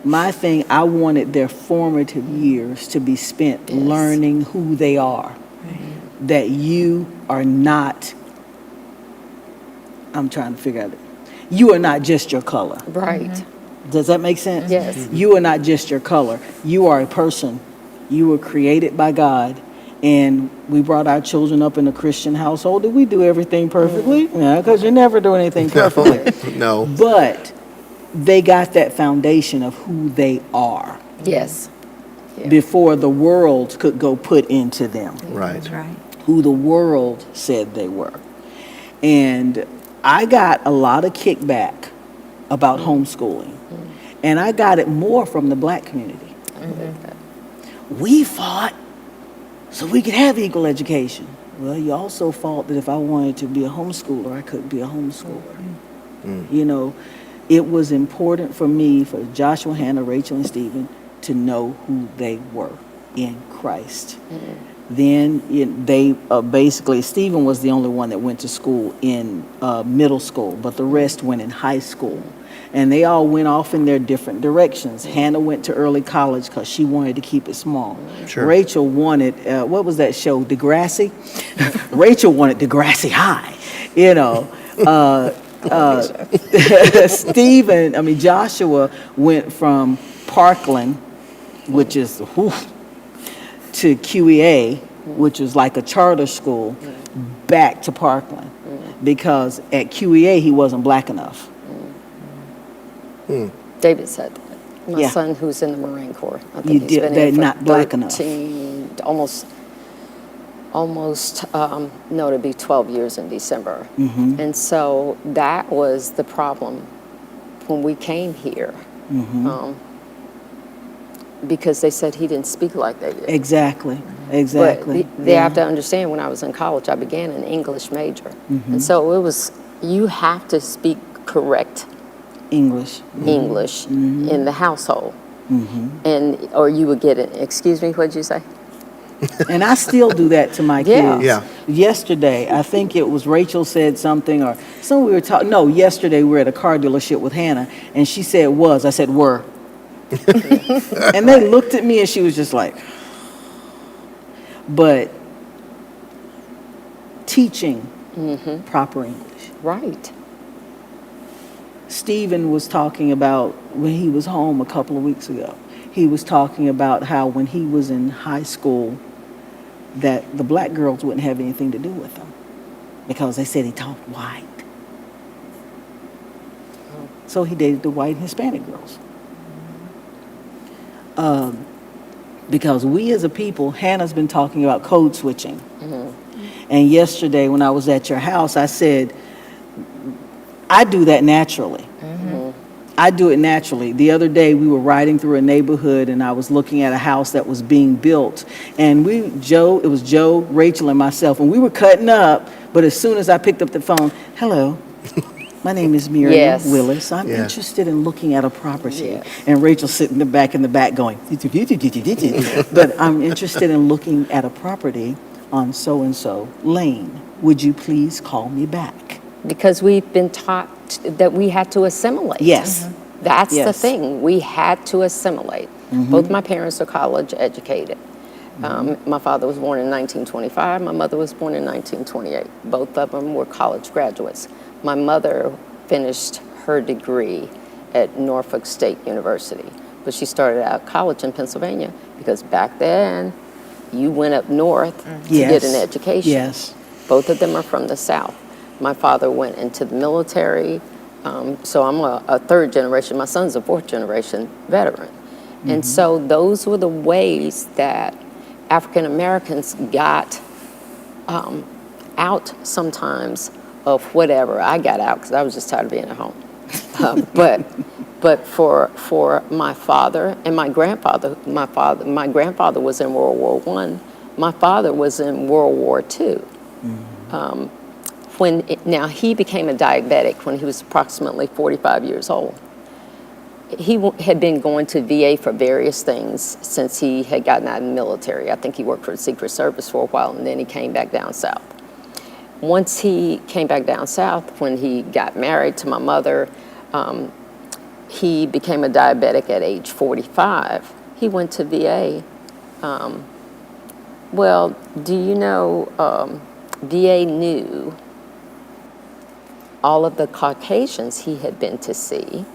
A: my thing, I wanted their formative years to be spent learning who they are. That you are not, I'm trying to figure out, you are not just your color.
D: Right.
A: Does that make sense?
D: Yes.
A: You are not just your color. You are a person. You were created by God. And we brought our children up in a Christian household. Did we do everything perfectly? Yeah, because you never do anything perfectly.
C: No.
A: But they got that foundation of who they are
D: Yes. Yeah.
A: before the world could go put into them
C: Right.
B: That's right.
A: who the world said they were. And I got a lot of kickback about homeschooling. And I got it more from the black community. We fought so we could have equal education. Well, you also fought that if I wanted to be a homeschooler, I couldn't be a homeschooler. You know, it was important for me, for Joshua, Hannah, Rachel, and Stephen, to know who they were in Christ. Then they basically, Stephen was the only one that went to school in middle school, but the rest went in high school. And they all went off in their different directions. Hannah went to early college because she wanted to keep it small.
C: Sure.
A: Rachel wanted, what was that show, Degrassi? Rachel wanted Degrassi High, you know. Joshua went from Parkland, which is, to QEA, which was like a charter school, back to Parkland. Because at QEA, he wasn't black enough.
D: David said that. My
A: Yeah.
D: son, who's in the Marine Corps, I
A: You
D: think he's
A: did-
D: been
A: they're
D: in for
A: not black enough.
D: 13, no, it'll be 12 years in December. And so that was the problem when we came here. Because they said he didn't speak like they did.
A: Exactly.
D: But they have to understand, when I was in college, I began an English major. And so it was, you have to speak correct
A: English.
D: English in the household. And, or you would get it, excuse me, what'd you say?
A: And I still do that to my
D: Yeah.
A: kids.
C: Yeah.
A: Yesterday, I think it was Rachel said something, or we were talking. No, yesterday we were at a car dealership with Hannah, and she said was. I said were. And they looked at me, and she was just like. But teaching proper English.
D: Right.
A: Stephen was talking about when he was home a couple of weeks ago. He was talking about how when he was in high school, that the black girls wouldn't have anything to do with him because they said he talked white. So he dated the white and Hispanic girls. Because we as a people, Hannah's been talking about code switching. And yesterday when I was at your house, I said, I do that naturally. I do it naturally. The other day we were riding through a neighborhood and I was looking at a house that was being built. And it was Joe, Rachel, and myself, and we were cutting up, but as soon as I picked up the phone, hello, my name is Miriam
D: Yes.
A: Willis. I'm
C: Yeah.
A: interested in looking at a property.
D: Yes.
A: And Rachel sitting in the back going, but I'm interested in looking at a property on so-and-so lane. Would you please call me back?
D: Because we've been taught that we had to assimilate.
A: Yes.
D: That's the
A: Yes.
D: thing. We had to assimilate. Both my parents are college educated. My father was born in 1925. My mother was born in 1928. Both of them were college graduates. My mother finished her degree at Norfolk State University, but she started out college in Pennsylvania because back then you went up north to get an education.
A: Yes.
D: Both of them are from the South. My father went into the military, so I'm a third generation. My son's a fourth generation veteran. And so those were the ways that African Americans got out sometimes of whatever. I got out because I was just tired of being at home. But for my father and my grandfather, my grandfather was in World War I. My father was in World War II. Now he became a diabetic when he was approximately 45 years old. He had been going to VA for various things since he had gotten out of the military. I think he worked for the Secret Service for a while, and then he came back down south. Once he came back down south, when he got married to my mother, he became a diabetic at age 45. He went to VA. Well, do you know, VA knew all of the Caucasians he had been to see,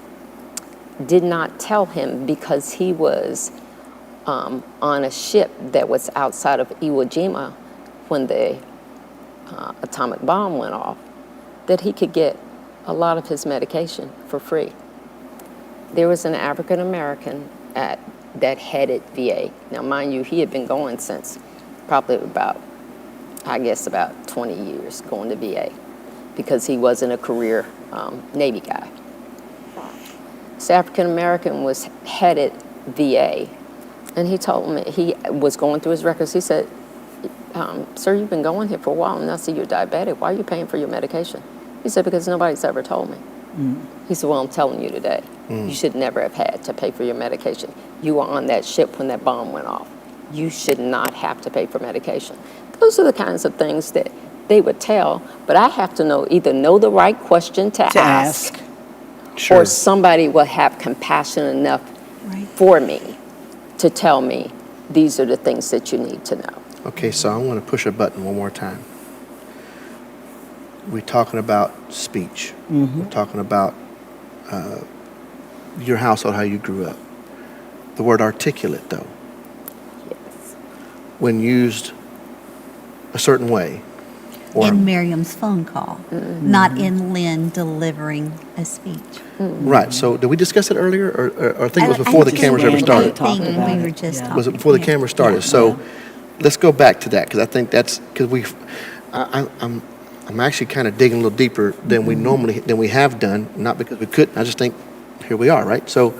D: did not tell him because he was on a ship that was outside of Iwo Jima when the atomic bomb went off, that he could get a lot of his medication for free. There was an African American that headed VA. Now, mind you, he had been going since probably about 20 years going to VA because he wasn't a career Navy guy. This African American was headed VA, and he told me, he was going through his records, he said, sir, you've been going here for a while, and I see you're diabetic. Why are you paying for your medication? He said, because nobody's ever told me. He said, well, I'm telling you today, you should never have had to pay for your medication. You were on that ship when that bomb went off. You should not have to pay for medication. Those are the kinds of things that they would tell, but I have to either know the right question to ask.
C: Sure.
D: Or somebody will have compassion enough for me to tell me these are the things that you need to know.
C: Okay, so I want to push a button one more time. We're talking about speech. We're talking about your household, how you grew up. The word articulate, though,
D: Yes.
C: when used a certain way, or
B: In Miriam's phone call, not in Lynn delivering a speech.
C: right. So did we discuss it earlier, or I think it was
B: I
C: before the
B: think
C: cameras
A: we
C: ever
A: did.
C: started?
B: I think
A: Talked about
B: we were
A: it,
B: just
A: yeah.
B: talking.
C: Was it before the
B: yeah.
C: camera started?
B: Yeah.
C: So let's go back to that, because I think that's because I'm actually kind of digging a little deeper than we have done, not because we couldn't. I just think here we are, right? So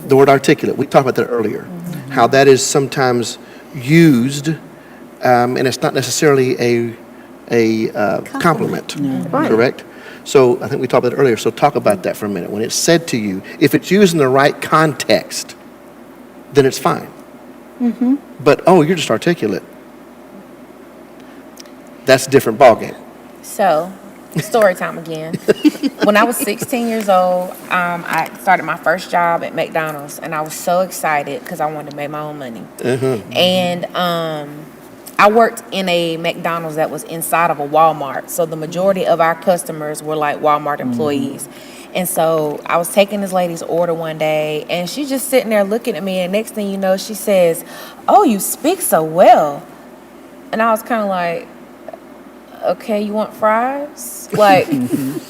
C: the word articulate, we talked about that earlier, how that is sometimes used, and it's not necessarily a compliment,
D: Right.
C: correct? So I think we talked about it earlier. So talk about that for a minute. When it's said to you, if it's used in the right context, then it's fine. But, oh, you're just articulate. That's a different ballgame.
E: So, story time again. When I was 16 years old, I started my first job at McDonald's, and I was so excited because I wanted to make my own money. And I worked in a McDonald's that was inside of a Walmart, so the majority of our customers were like Walmart employees. And so I was taking this lady's order one day, and she's just sitting there looking at me, and next thing you know, she says, "Oh, you speak so well." And I was kind of like, okay, you want fries? Like,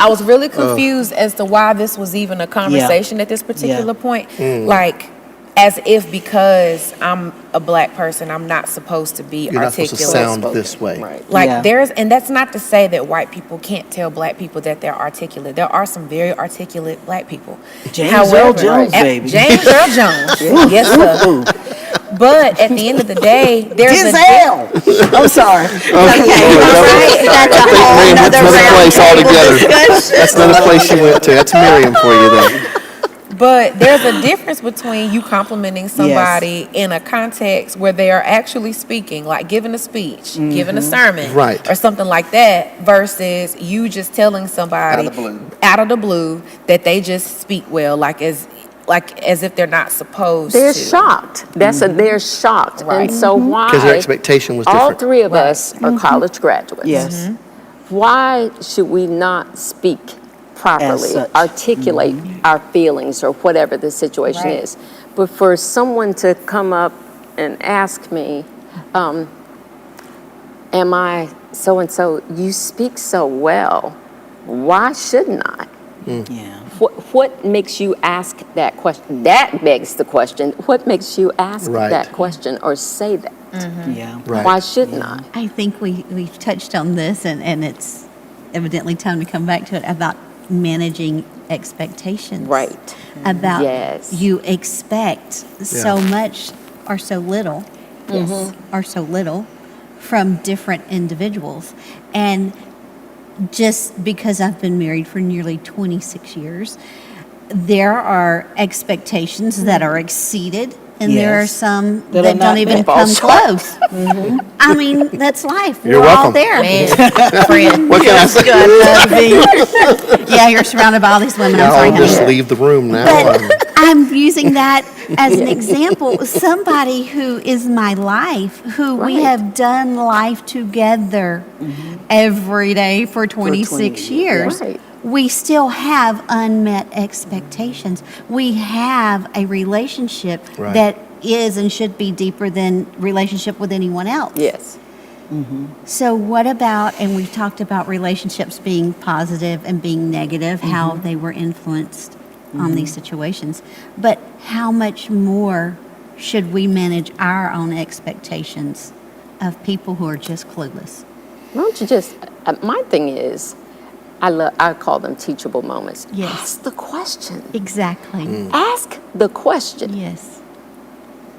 E: I was really confused as to why this was even a conversation at this particular point. Like, as if because I'm a black person, I'm not supposed to be
C: You're not
E: articulate.
C: supposed to sound this way.
D: Right.
E: Like
A: Yeah.
E: and that's not to say that white people can't tell black people that they're articulate. There are some very articulate black people.
A: James Earl Jones,
E: at-
A: baby.
E: James Earl Jones. Yes, sir. But at the end of the day, there's
A: Giselle. I'm sorry.
B: That's a whole
C: Miriam went to
B: nother
C: another place altogether.
B: discussion.
C: That's another place she went to. That's Miriam for you, though.
E: But there's a difference between you complimenting somebody in a context where they are actually speaking, like giving a speech, giving a sermon,
C: Right.
E: or something like that, versus you just telling somebody out of the blue that they just speak well, like as if they're not supposed
D: They're
E: to.
D: shocked. They're shocked.
E: Right.
D: And so why?
C: Because their expectation was
D: all
C: different.
D: three of us are college graduates.
A: Yes.
D: Why should we not speak properly,
A: such.
D: articulate our feelings or whatever the situation
E: Right.
D: is? But for someone to come up and ask me, am I so-and-so, you speak so well. Why shouldn't I?
A: Yeah.
D: What makes you ask that question? That begs the question. What makes you ask
C: Right.
D: that question or say that?
A: Yeah.
C: Right.
D: Why shouldn't I?
B: I think we've touched on this, and it's evidently time to come back to it about managing expectations.
D: Right.
B: About
D: Yes.
B: you expect so much or so little, or so little from different individuals. And just because I've been married for nearly 26 years, there are expectations that are exceeded, and there are
A: Yes.
B: some
A: That are
B: that
A: not
B: don't even
A: met.
B: come close. I mean, that's life.
C: You're
B: We're all
C: welcome.
B: there.
E: Man, friend.
C: What can I say?
B: Yeah, you're surrounded by all these women. I'm sorry,
C: I'll just
B: honey.
C: leave the room now.
B: But I'm using that as an example. Somebody who is my life, who we
D: Right.
B: have done life together every day for 26
A: 20
B: years.
D: Right.
B: We still have unmet expectations. We have a relationship
C: Right.
B: that is and should be deeper than relationship with anyone else.
D: Yes.
B: So what about, and we've talked about relationships being positive and being negative, how they were influenced on these situations, but how much more should we manage our own expectations of people who are just clueless?
D: Why don't you just, my thing is, I call them teachable moments.
B: Yes.
D: Ask the question.
B: Exactly.
D: Ask the question.
B: Yes.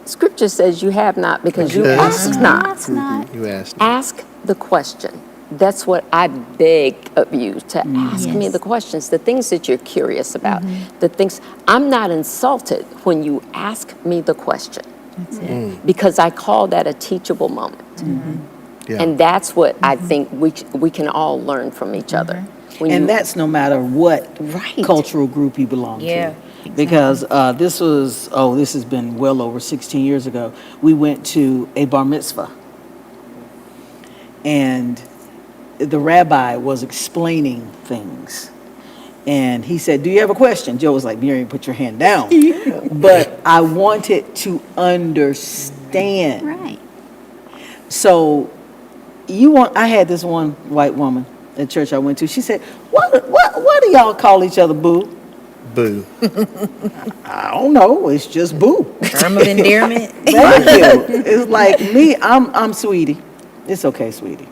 D: Scripture says you have not because you
C: Yes.
D: ask not.
B: That's not.
C: You asked.
D: Ask the question. That's what I beg of you to ask me
B: Yes.
D: the questions, the things that you're curious about, the things. I'm not insulted when you ask me the question
B: That's it.
D: because I call that a teachable moment.
C: Yeah.
D: And that's what I think we can all learn from each other. When
A: And
D: you-
A: that's no matter what
D: Right.
A: cultural group you belong
E: Yeah,
A: to. Because this has been well over 16 years ago. We went to a bar mitzvah. And the rabbi was explaining things. And he said, "Do you have a question?" Joe was like, "Miriam, put your hand down." But I wanted to understand.
B: Right.
A: So I had this one white woman at church I went to. She said, what do y'all call each other, boo?
C: Boo.
A: I don't know. It's just boo.
E: Term of endearment.
A: Thank you. It's like me, I'm sweetie. It's okay, sweetie.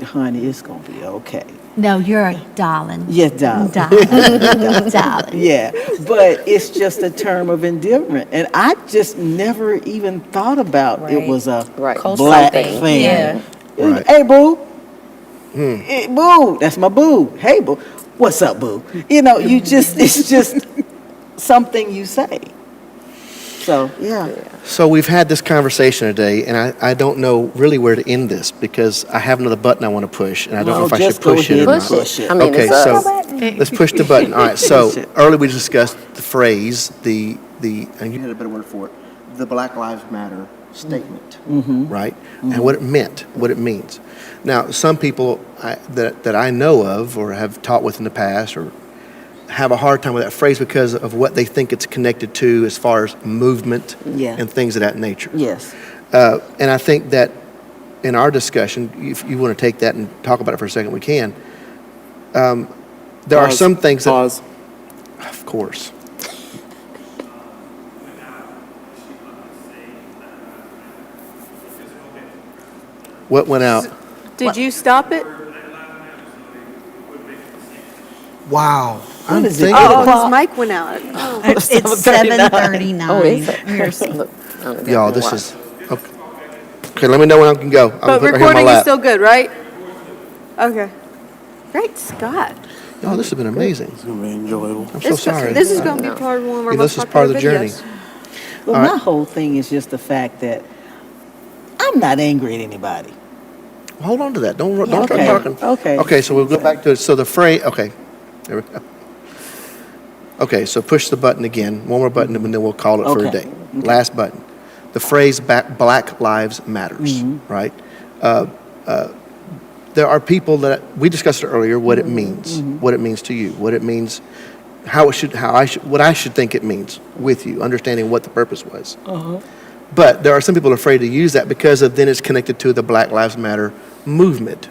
A: Honey, it's going to be okay.
B: No, you're a darling.
A: Yes, darling.
B: Darling. Darling.
A: Yeah, but it's just a term of endearment. And I just never even thought about it
E: Right.
A: was a
D: Right.
A: black
D: Something.
A: thing.
E: Yeah.
C: Right.
A: Hey, boo. Hey, boo. That's my boo. Hey, boo. What's up, boo? It's just something you say. So, yeah.
C: So we've had this conversation today, and I don't know really where to end this because I have another button I want to push, and I don't know if I should
A: just go
C: push it
A: ahead
C: or
A: and
C: not.
A: push it.
D: I mean,
C: Okay,
D: it's
C: so
D: us.
C: let's push the button. All right. So
A: Push it.
C: earlier we discussed the phrase, and you had a better word for it, the Black Lives Matter statement, right? And what it meant, what it means. Now, some people that I know of or have taught with in the past or have a hard time with that phrase because of what they think it's connected to as far as movement
A: Yeah.
C: and things of that nature.
A: Yes.
C: And I think that in our discussion, if you want to take that and talk about it for a second, we can. There are some things that,
G: Pause.
C: of course. What went out?
F: Did you stop it?
C: Wow.
A: What is it?
C: thinking-
F: Oh,
A: o'clock?
F: his mic went out. Oh.
B: It's 7:39.
D: Oh, is it?
B: We're s-
D: Look, I don't know
C: Y'all,
D: if I
C: this
D: can
C: is, okay, let me know when I can go. I'm
F: But
C: gonna put it here in my
F: recording is
C: lap.
F: still good, right? Okay. Great Scott.
C: Y'all, this has been amazing.
G: It's going to be enjoyable.
C: I'm so sorry.
F: This is going to be part of one of our
C: Yeah,
F: most
C: this is part of the
F: popular
C: journey.
F: videos.
A: Well,
C: All right.
A: my whole thing is just the fact that I'm not angry at anybody.
C: Hold on to that. Don't start
A: okay,
C: talking.
A: okay.
C: Okay, so we'll go back to it. So the phrase, okay. There we go. Okay, so push the button again. One more button, and then we'll call it for a
A: Okay,
C: day. Last button. The phrase Black Lives Matters, right? There are people that, we discussed it earlier, what it means, what it means to you, what it means, what I should think it means with you, understanding what the purpose was. But there are some people afraid to use that because of then it's connected to the Black Lives Matter movement,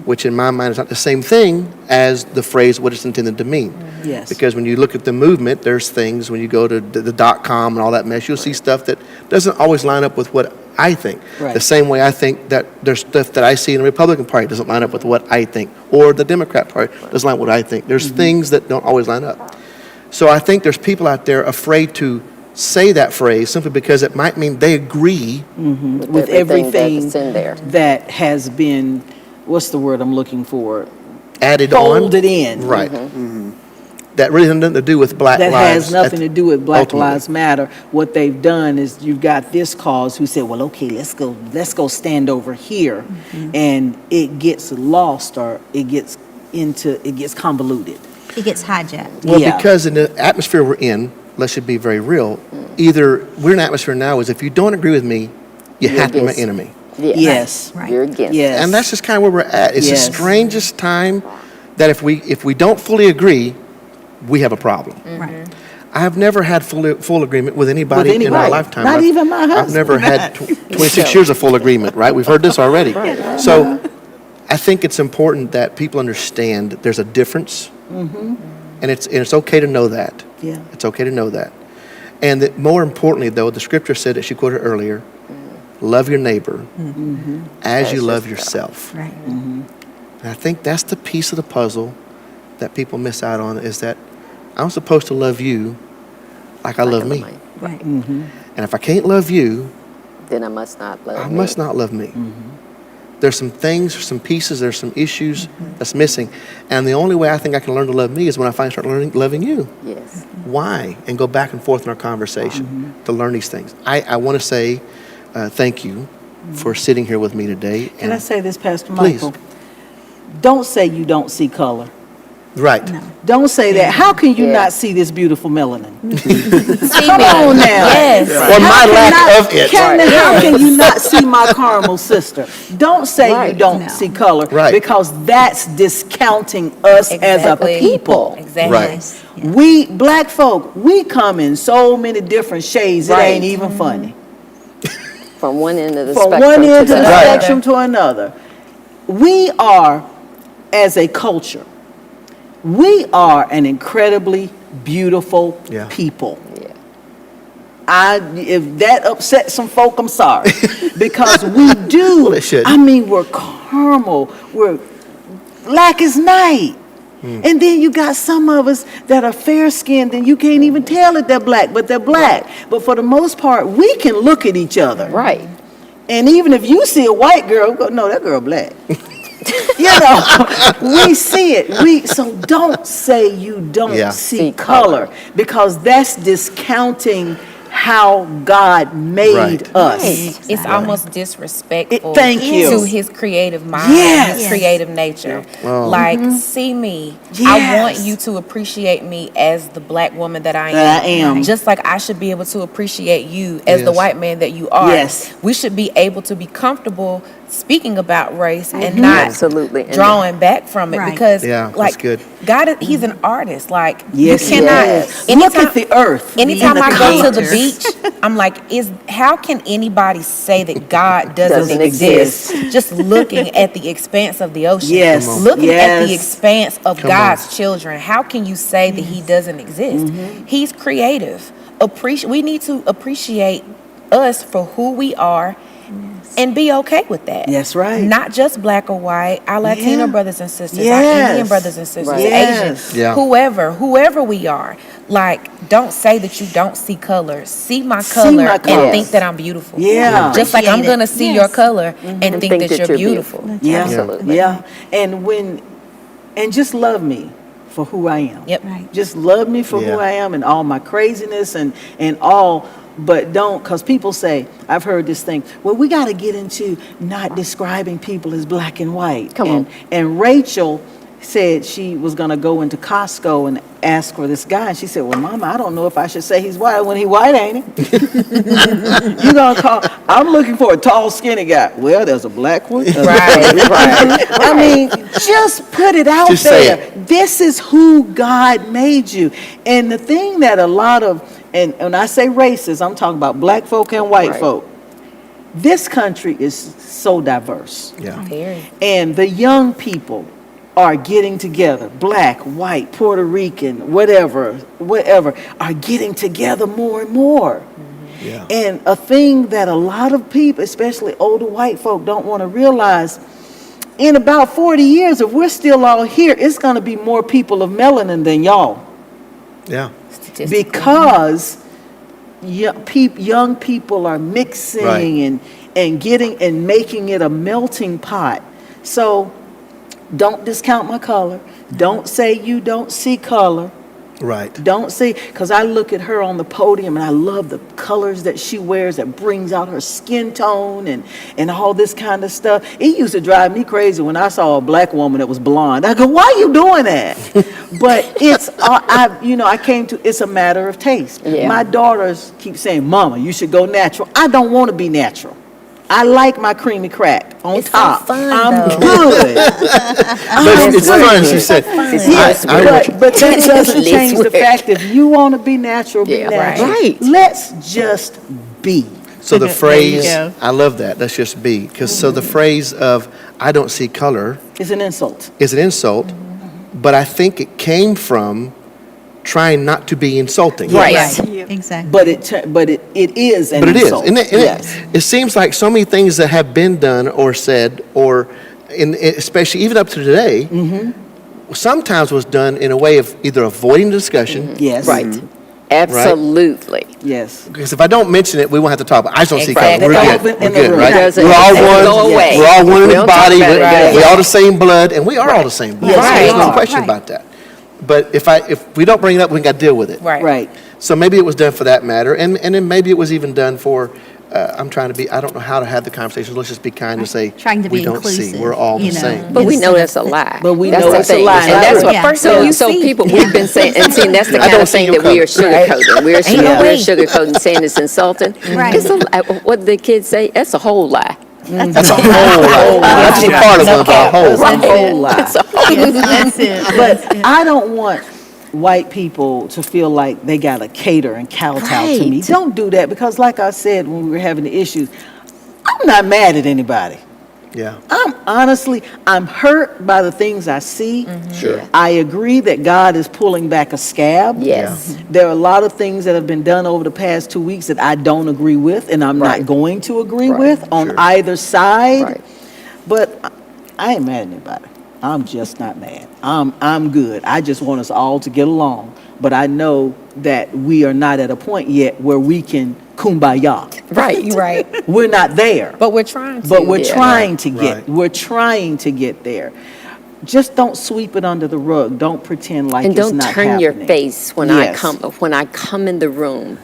C: which in my mind is not the same thing as the phrase what it's intended to mean.
A: Yes.
C: Because when you look at the movement, there's things, when you go to the .com and all that mess, you'll see stuff that doesn't always line up with what I think.
A: Right.
C: The same way I think that there's stuff that I see in the Republican Party doesn't line up with what I think, or the Democrat Party doesn't line up with what I think. There's things that don't always line up. So I think there's people out there afraid to say that phrase simply because it might mean they agree.
A: With
D: everything
A: everything
D: that's in there.
A: that has been, what's the word I'm looking for?
C: Added on.
A: Folded in.
C: Right. That really has nothing to do with Black
A: That
C: Lives.
A: has nothing to do with Black
C: ultimately.
A: Lives Matter. What they've done is you've got this cause who said, well, okay, let's go stand over here. And it gets lost, or it gets convoluted.
B: It gets hijacked.
C: Well,
A: Yeah.
C: because in the atmosphere we're in, let's just be very real, either we're in an atmosphere now is if you don't agree with me, you have to be my
D: against-
C: enemy.
A: Yes.
B: Right.
D: You're against.
A: Yes.
C: And that's just kind of where we're at. It's
A: Yes.
C: the strangest time that if we don't fully agree, we have a problem.
B: Right.
C: I have never had full agreement with anybody in my
A: anybody.
C: lifetime.
A: Not
C: I've-
A: even my
C: I've
A: husband.
C: never had 26 years of full agreement, right? We've heard this already. So I think it's important that people understand that there's a difference. And it's okay to know that.
A: Yeah.
C: It's okay to know that. And that more importantly, though, the scripture said that she quoted earlier, love your neighbor as you love yourself.
B: Right.
C: And I think that's the piece of the puzzle that people miss out on, is that I'm supposed to love you like I love me.
B: Right.
C: And if I can't love you,
D: Then I must not love
C: I
D: me.
C: must not love me. There's some things, some pieces, there's some issues that's missing. And the only way I think I can learn to love me is when I finally start loving you.
D: Yes.
C: Why? And go back and forth in our conversation to learn these things. I want to say thank you for sitting here with me today.
A: Can I say this, Pastor
C: Please.
A: Michael? Don't say you don't see color.
C: Right.
A: Don't say that. How can you
D: Yeah.
A: not see this beautiful melanin?
E: See
A: Come
E: me.
A: on now.
E: Yes.
C: Or my lack of it.
A: How can you not see my caramel sister? Don't say you
D: Right.
A: don't
B: No.
A: see color,
C: Right.
A: because that's discounting us as a
E: Exactly.
A: people.
E: Exactly.
C: Right.
A: We black folk, we come in so many different shades. It
D: Right.
A: ain't even funny.
D: From one end of the
A: From
D: spectrum
A: one
D: to
A: end
D: the
A: of the
D: other.
A: spectrum to another. We are, as a culture, we are an incredibly beautiful
C: Yeah.
A: people.
D: Yeah.
A: If that upsets some folk, I'm sorry, because we do.
C: Well, it should.
A: I mean, we're caramel. We're black as night. And then you got some of us that are fair skinned, and you can't even tell that they're black, but they're black. But for the most part, we can look at each other.
D: Right.
A: And even if you see a white girl, go, no, that girl black. You know, we see it. So don't say you don't
C: Yeah.
A: see color, because that's discounting how God made
C: Right.
A: us.
E: It's almost disrespectful
A: Thank you.
E: to his creative mind,
A: Yes.
E: his creative nature.
C: Wow.
E: Like, see me. I
A: Yes.
E: want you to appreciate me as the black woman that I am.
A: That I am.
E: Just like I should be able to appreciate you as the
C: Yes.
E: white man that you are.
A: Yes.
E: We should be able to be comfortable speaking about race and not
D: Absolutely. And
E: drawing back from it,
B: Right.
E: because
C: Yeah, that's
E: like
C: good.
E: God, he's an artist. Like,
A: Yes,
E: you cannot.
A: yes.
E: anytime-
A: Look at the earth.
E: Anytime
A: and the
E: I go to the
A: colors.
E: beach, I'm like, how can anybody say that God doesn't
D: Doesn't
E: exist? Just looking at the expanse of the ocean,
A: Yes, Come on.
E: looking at the
A: yes.
E: expanse of
C: Come
E: God's children, how can you say that He doesn't exist? He's creative. We need to appreciate us for who we are. And be okay with that.
A: That's right.
E: Not just black or white, our Latino
A: Yeah.
E: brothers and sisters, our
A: Yes.
E: Indian brothers and sisters,
D: Right.
E: Asian,
A: Yes.
C: Yeah.
E: whoever we are. Like, don't say that you don't see color. See my
A: See
E: color
A: my
E: and
A: colors.
E: think that I'm beautiful.
A: Yeah.
E: Just like I'm
B: Appreciate it.
E: gonna see
B: Yes.
E: your color and think that you're
D: beautiful.
E: beautiful.
A: Yeah.
D: Absolutely.
A: Yeah. And just love me for who I am.
E: Yep.
B: Right.
A: Just love me for
C: Yeah.
A: who I am and all my craziness and all, but don't, because people say, I've heard this thing, well, we got to get into not describing people as black and white.
D: Come on.
A: And Rachel said she was going to go into Costco and ask for this guy. And she said, well, Mama, I don't know if I should say he's white when he white, ain't he? You going to call, I'm looking for a tall, skinny guy. Well, there's a black one.
E: Right.
A: I mean, just put it out
C: Just say
A: there. This is who God made you. And the thing that a lot of, and when I say racist, I'm talking about black folk and white
D: Right.
A: folk. This country is so diverse.
C: Yeah.
E: Very.
A: And the young people are getting together, black, white, Puerto Rican, whatever, are getting together more and more.
C: Yeah.
A: And a thing that a lot of people, especially older white folk, don't want to realize, in about 40 years, if we're still all here, it's going to be more people of melanin than y'all.
C: Yeah.
A: Because young people are mixing
C: Right.
A: and getting and making it a melting pot. So don't discount my color. Don't say you don't see color.
C: Right.
A: Don't see, because I look at her on the podium and I love the colors that she wears that brings out her skin tone and all this kind of stuff. It used to drive me crazy when I saw a black woman that was blonde. I go, why are you doing that? But it's, I came to, it's a matter of taste.
D: Yeah.
A: My daughters keep saying, Mama, you should go natural. I don't want to be natural. I like my creamy crack on
E: It's so
A: top.
E: fun,
A: I'm
E: though.
A: good.
C: But it's fun, she said.
A: Yes,
C: I-
A: but that doesn't
D: It's
A: change the
D: weird.
A: fact if you want to be natural, be
D: Yeah,
A: natural.
D: right.
A: Let's just be.
C: So the phrase,
B: go.
C: I love that. Let's just be. Because so the phrase of I don't see color
A: It's an insult.
C: is an insult, but I think it came from trying not to be insulting.
D: Right.
B: Right, exactly.
A: But it is an
C: But it is.
A: insult.
C: And
A: Yes.
C: it seems like so many things that have been done or said, or especially even up to today, sometimes was done in a way of either avoiding the discussion.
A: Yes.
D: Right. Absolutely.
A: Yes.
C: Because if I don't mention it, we won't have to talk about it. I just don't see color.
D: Exactly.
C: We're good.
A: Elephant
C: We're
A: in the
C: good,
A: room.
C: right?
D: Doesn't-
C: We're all
D: it doesn't
C: one.
D: go away.
C: We're all one in
D: We
C: the
D: don't talk
C: body.
D: about it, right.
C: We all the same blood, and we are all the same blood.
A: Yes,
C: There's
A: we
C: no
A: are.
C: question
B: Right.
C: about that. But if we don't bring it up, we got to deal with it.
E: Right.
A: Right.
C: So maybe it was done for that matter, and then maybe it was even done for. I'm trying to be. I don't know how to have the conversation. Let's just be kind and say
B: Trying to
C: we
B: be
C: don't see.
B: inclusive,
C: We're all the
B: you know.
C: same.
D: But we
B: Instead
D: know
B: of
D: that's a lie.
A: But we
D: That's
A: know
D: the
A: it's a
D: thing.
A: lie.
D: And that's what,
B: Yeah.
E: First thing you
D: so
E: see.
D: people, we've been saying, and see, that's the
C: I
D: kind
C: don't
D: of
C: see
D: thing
C: your
D: that we are
C: color.
D: sugarcoating. We're
E: no way.
D: sugarcoating, saying it's insulting.
B: Right.
D: It's what the kids say, that's a whole lie.
C: That's a whole lot. That's just part of it, but a whole
A: That's
C: lot.
A: a whole lie.
D: That's a whole
B: Yes, that's it.
A: But I don't want white people to feel like they got to cater and kowtow to me.
D: Right.
A: Don't do that, because like I said when we were having the issues, I'm not mad at anybody.
C: Yeah.
A: I'm hurt by the things I see.
C: Sure.
A: I agree that God is pulling back a scab.
D: Yes.
A: There are a lot of things that have been done over the past 2 weeks that I don't agree with, and I'm
D: Right.
A: not going to agree
D: Right.
A: with on
C: Sure.
A: either side.
D: Right.
A: But I ain't mad at anybody. I'm just not mad. I'm good. I just want us all to get along. But I know that we are not at a point yet where we can kumbaya.
D: Right.
E: Right.
A: We're not there.
E: But we're trying to.
A: But we're
D: Yeah.
A: trying to get.
C: Right.
A: We're trying to get there. Just don't sweep it under the rug. Don't pretend like
D: And
A: it's
D: don't
A: not
D: turn your
A: happening.
D: face when
A: Yes.
D: I come in the room.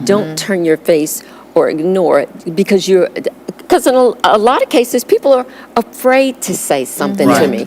D: Don't turn your face or ignore it because in a lot of cases people are afraid to say something to
C: Right.
D: me.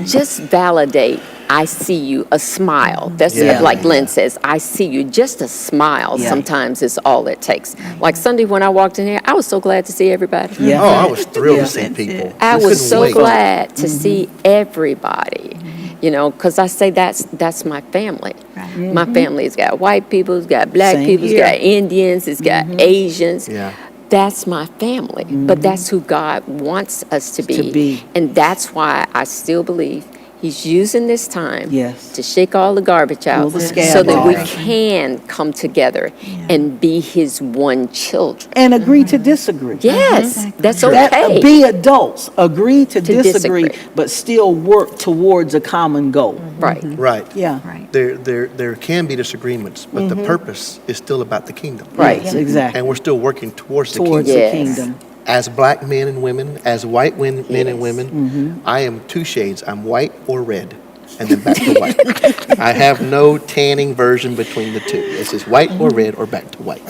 D: Just validate. I see you. A smile. That's
C: Yeah.
D: like Lynn says. I see you. Just a smile.
A: Yeah.
D: Sometimes is all it takes. Like Sunday when I walked in here, I was so glad to see everybody.
A: Yeah.
C: Oh, I was thrilled
A: Yeah.
C: to see people.
D: I
C: Just
D: was
C: couldn't
D: so
C: wait.
D: glad to see everybody, because I say that's my family.
B: Right.
D: My family's got white people, it's got black
A: Same
D: people, it's
A: here.
D: got Indians, it's got Asians.
C: Yeah.
D: That's my family, but that's who God wants us to be.
A: be.
D: And that's why I still believe He's using this time
A: Yes.
D: to shake all the garbage
A: Pull
D: out
A: the
D: so
A: scab
D: that we
A: off.
D: can come together and be His one children.
A: And agree to disagree.
D: Yes, that's
A: That-
D: okay.
A: be adults. Agree to disagree,
D: disagree.
A: but still work towards a common goal.
D: Right.
C: Right.
A: Yeah.
B: Right.
C: There can be disagreements, but the purpose is still about the kingdom.
A: Right. Exactly.
C: And we're still working towards the
A: Towards
C: kingdom.
A: the
D: Yes.
A: kingdom.
C: As black men and women, as white men and
D: Yes.
C: women, I am two shades. I'm white or red, and then back to white. I have no tanning version between the two. It's just white or red or back to white.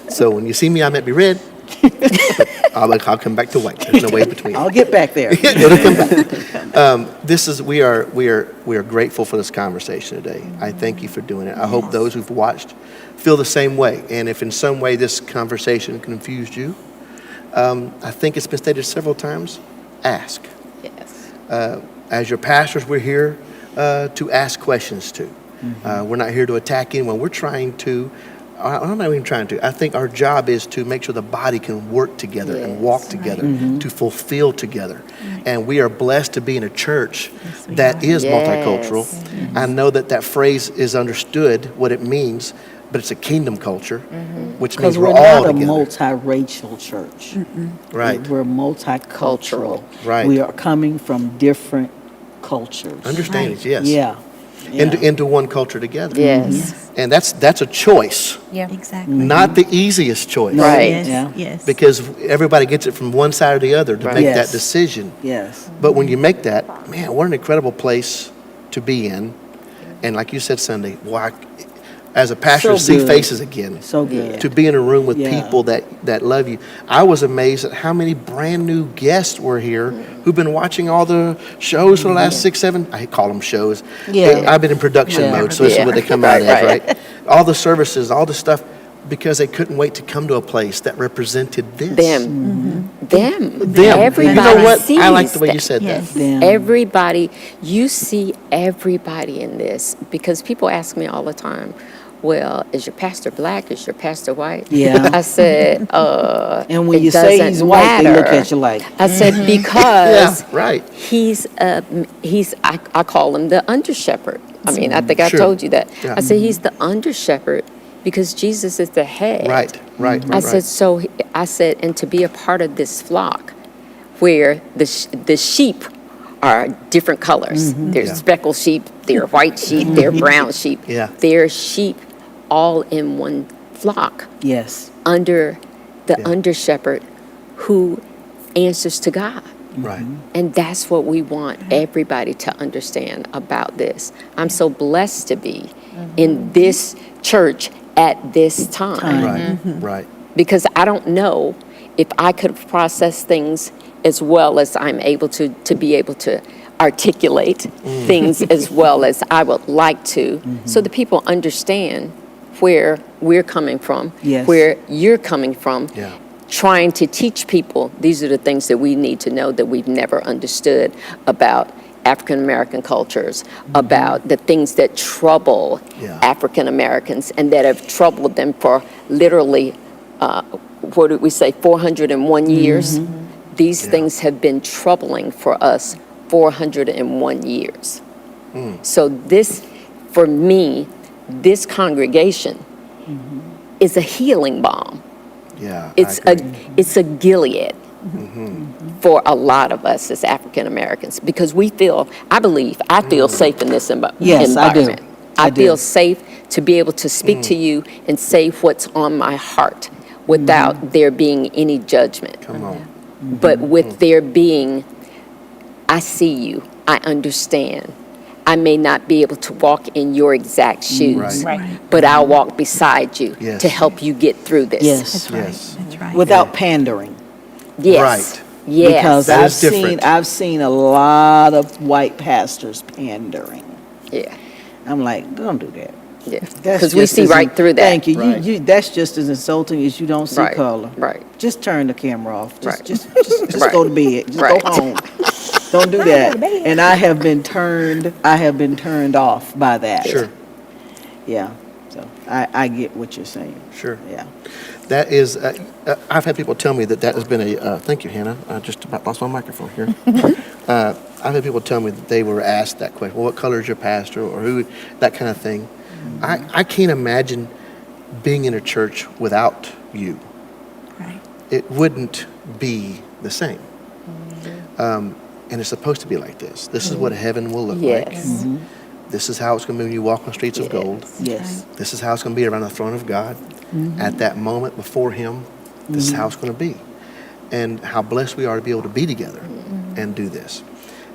C: So when you see me, I might be red, but I'll come back to white. There's no way between.
A: I'll get back there.
C: It'll come back. We are grateful for this conversation today. I thank you for doing it. I hope those who've watched feel the same way. And if in some way this conversation confused you, I think it's been stated several times, ask.
D: Yes.
C: As your pastors, we're here to ask questions too. We're not here to attack anyone. We're trying to I'm not even trying to. I think our job is to make sure the body can work together and walk together, to fulfill together. And we are blessed to be in a church that is multicultural. I know that phrase is understood, what it means, but it's a kingdom culture, which means
A: Because
C: we're
A: we're
C: all
A: not a
C: together.
A: multiracial church.
C: Right.
A: We're multicultural.
C: Right.
A: We are coming from different cultures.
C: Understandings, yes.
A: Yeah.
C: Into one culture together.
D: Yes.
C: And that's a choice,
E: Yeah.
B: Exactly.
C: not the easiest choice.
D: Right.
B: Yes,
A: Yeah.
B: yes.
C: Because everybody gets it from one side or the other to
D: Right.
C: make
A: Yes.
C: that decision.
A: Yes.
C: But when you make that, man, what an incredible place to be in. And like you said Sunday, as a pastor,
A: So
C: to see
A: good.
C: faces again.
A: So good.
C: To be in a room with
A: Yeah.
C: people that love you. I was amazed at how many brand new guests were here who've been watching all the shows for the last 6, 7, I call them shows.
A: Yeah.
C: I've been in production
A: Yeah.
C: mode, so this is
D: Yeah.
C: what they come out as,
D: Right.
C: right? All the services, all the stuff, because they couldn't wait to come to a place that represented this.
D: Them. Them.
C: Them.
D: Everybody
C: You know what?
D: sees
C: I like the way you
D: that.
C: said
B: Yes.
C: that.
A: Them.
D: Everybody, you see everybody in this, because people ask me all the time, well, is your pastor black? Is your pastor white?
A: Yeah.
D: I said,
A: And when
D: it
A: you say
D: doesn't
A: he's white, they look
D: matter.
A: at you like,
D: I said, because
C: Yeah, right.
D: I call him the under shepherd. I mean, I think I
C: Sure.
D: told you that.
C: Yeah.
D: I said, he's the under shepherd because Jesus is the head.
C: Right.
D: I said, and to be a part of this flock where the sheep are different colors. There's
C: Yeah.
D: speckled sheep, there are white sheep, there are brown sheep.
C: Yeah.
D: They're sheep all in one flock
A: yes.
D: under the
C: Yeah.
D: under shepherd who answers to God.
C: Right.
D: And that's what we want everybody to understand about this. I'm so blessed to be in this church at this time.
C: Right. Right.
D: Because I don't know if I could process things as well as I'm able to be able to articulate things as well as I would like to, so that people understand where we're coming from,
A: Yes.
D: where you're coming from,
C: Yeah.
D: trying to teach people these are the things that we need to know that we've never understood about African American cultures, about the things that trouble
C: Yeah.
D: African Americans and that have troubled them for literally, what did we say, 401 years? These
C: Yeah.
D: things have been troubling for us 401 years. So this, for me, this congregation is a healing balm.
C: Yeah.
D: It's a Gilead for a lot of us as African Americans, because we feel, I feel safe in this
A: Yes, I do.
D: environment.
A: I do.
D: feel safe to be able to speak to you and say what's on my heart without there being any judgment.
C: Come on.
D: But with there being, I see you, I understand. I may not be able to walk in your exact shoes,
C: Right.
D: but I'll walk beside you
C: Yes.
D: to help you get through this.
A: Yes.
B: That's right.
C: Yes.
B: That's right.
A: Without pandering.
D: Yes.
C: Right.
D: Yes.
A: Because
C: That is different.
A: I've seen a lot of white pastors pandering.
D: Yeah.
A: I'm like, don't do that.
D: Yeah.
A: That's
D: Because we
A: just
D: see
A: as
D: right through that.
A: Thank you.
C: Right.
A: You. That's just as insulting as you don't see
D: Right,
A: color.
D: right.
A: Just turn the camera off. Just,
D: Right.
A: just
D: Right.
A: go to bed. Just
D: Right.
A: go home. Don't do that. And I have been turned off by that.
C: Sure.
A: Yeah. So I get what you're saying.
C: Sure.
A: Yeah.
C: That is, I've had people tell me that has been thank you, Hannah. I just about lost my microphone here. I've had people tell me that they were asked that question, well, what color is your pastor, or who, that kind of thing. I can't imagine being in a church without you.
B: Right.
C: It wouldn't be the same. And it's supposed to be like this. This is what heaven will look like.
D: Yes.
C: This is how it's going to be when you walk on streets of gold.
A: Yes.
C: This is how it's going to be around the throne of God. At that moment before Him, this is how it's going to be. And how blessed we are to be able to be together and do this.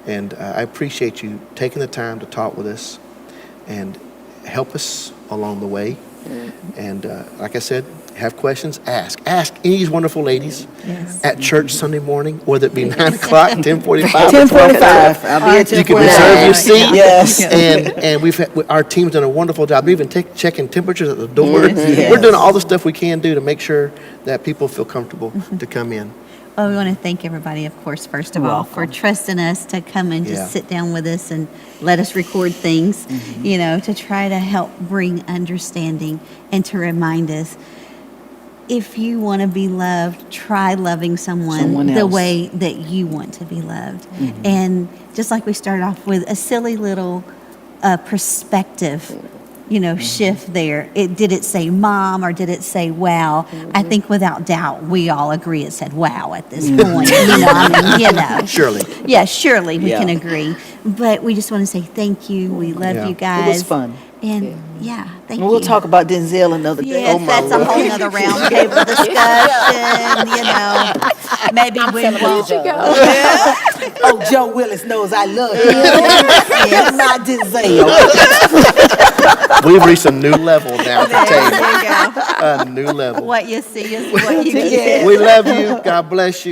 C: And I appreciate you taking the time to talk with us and help us along the way. And like I said, have questions, ask. Ask any of these wonderful ladies at church Sunday morning, whether it be 9 o'clock, 10:45.
A: 10:45. I'll be at 10:45.
C: You can reserve your seat.
A: Yes.
C: And our team's done a wonderful job, even checking temperatures at the door.
A: Yes.
C: We're doing all the stuff we can do to make sure that people feel comfortable to come in.
B: Well, we want to thank everybody, of course, first of
A: You're
B: all, for
A: welcome.
B: trusting us to come and just
C: Yeah.
B: sit down with us and let us record things, you know, to try to help bring understanding and to remind us, if you want to be loved, try loving someone
A: Someone
B: the
A: else.
B: way that you want to be loved. And just like we started off with a silly little perspective, you know, shift there. Did it say mom or did it say wow? I think without doubt, we all agree it said wow at this point. You know, I mean, you know.
C: Surely.
B: Yeah, surely we can
A: Yeah.
B: agree. But we just want to say thank you. We love
C: Yeah.
B: you guys.
A: It was fun.
B: And yeah, thank
A: And
B: you.
A: we'll talk about Denzel another day.
B: Yes,
C: Oh, my
B: that's a
C: Lord.
B: whole nother round table discussion, you know. Maybe we won't.
A: Oh, Joe Willis knows I love him. Yes. Not Denzel.
C: We've reached a new level now at the
B: There
C: table.
B: you go.
C: A new level.
B: What you see is what you get.
A: Yeah.
C: We love you. God bless you.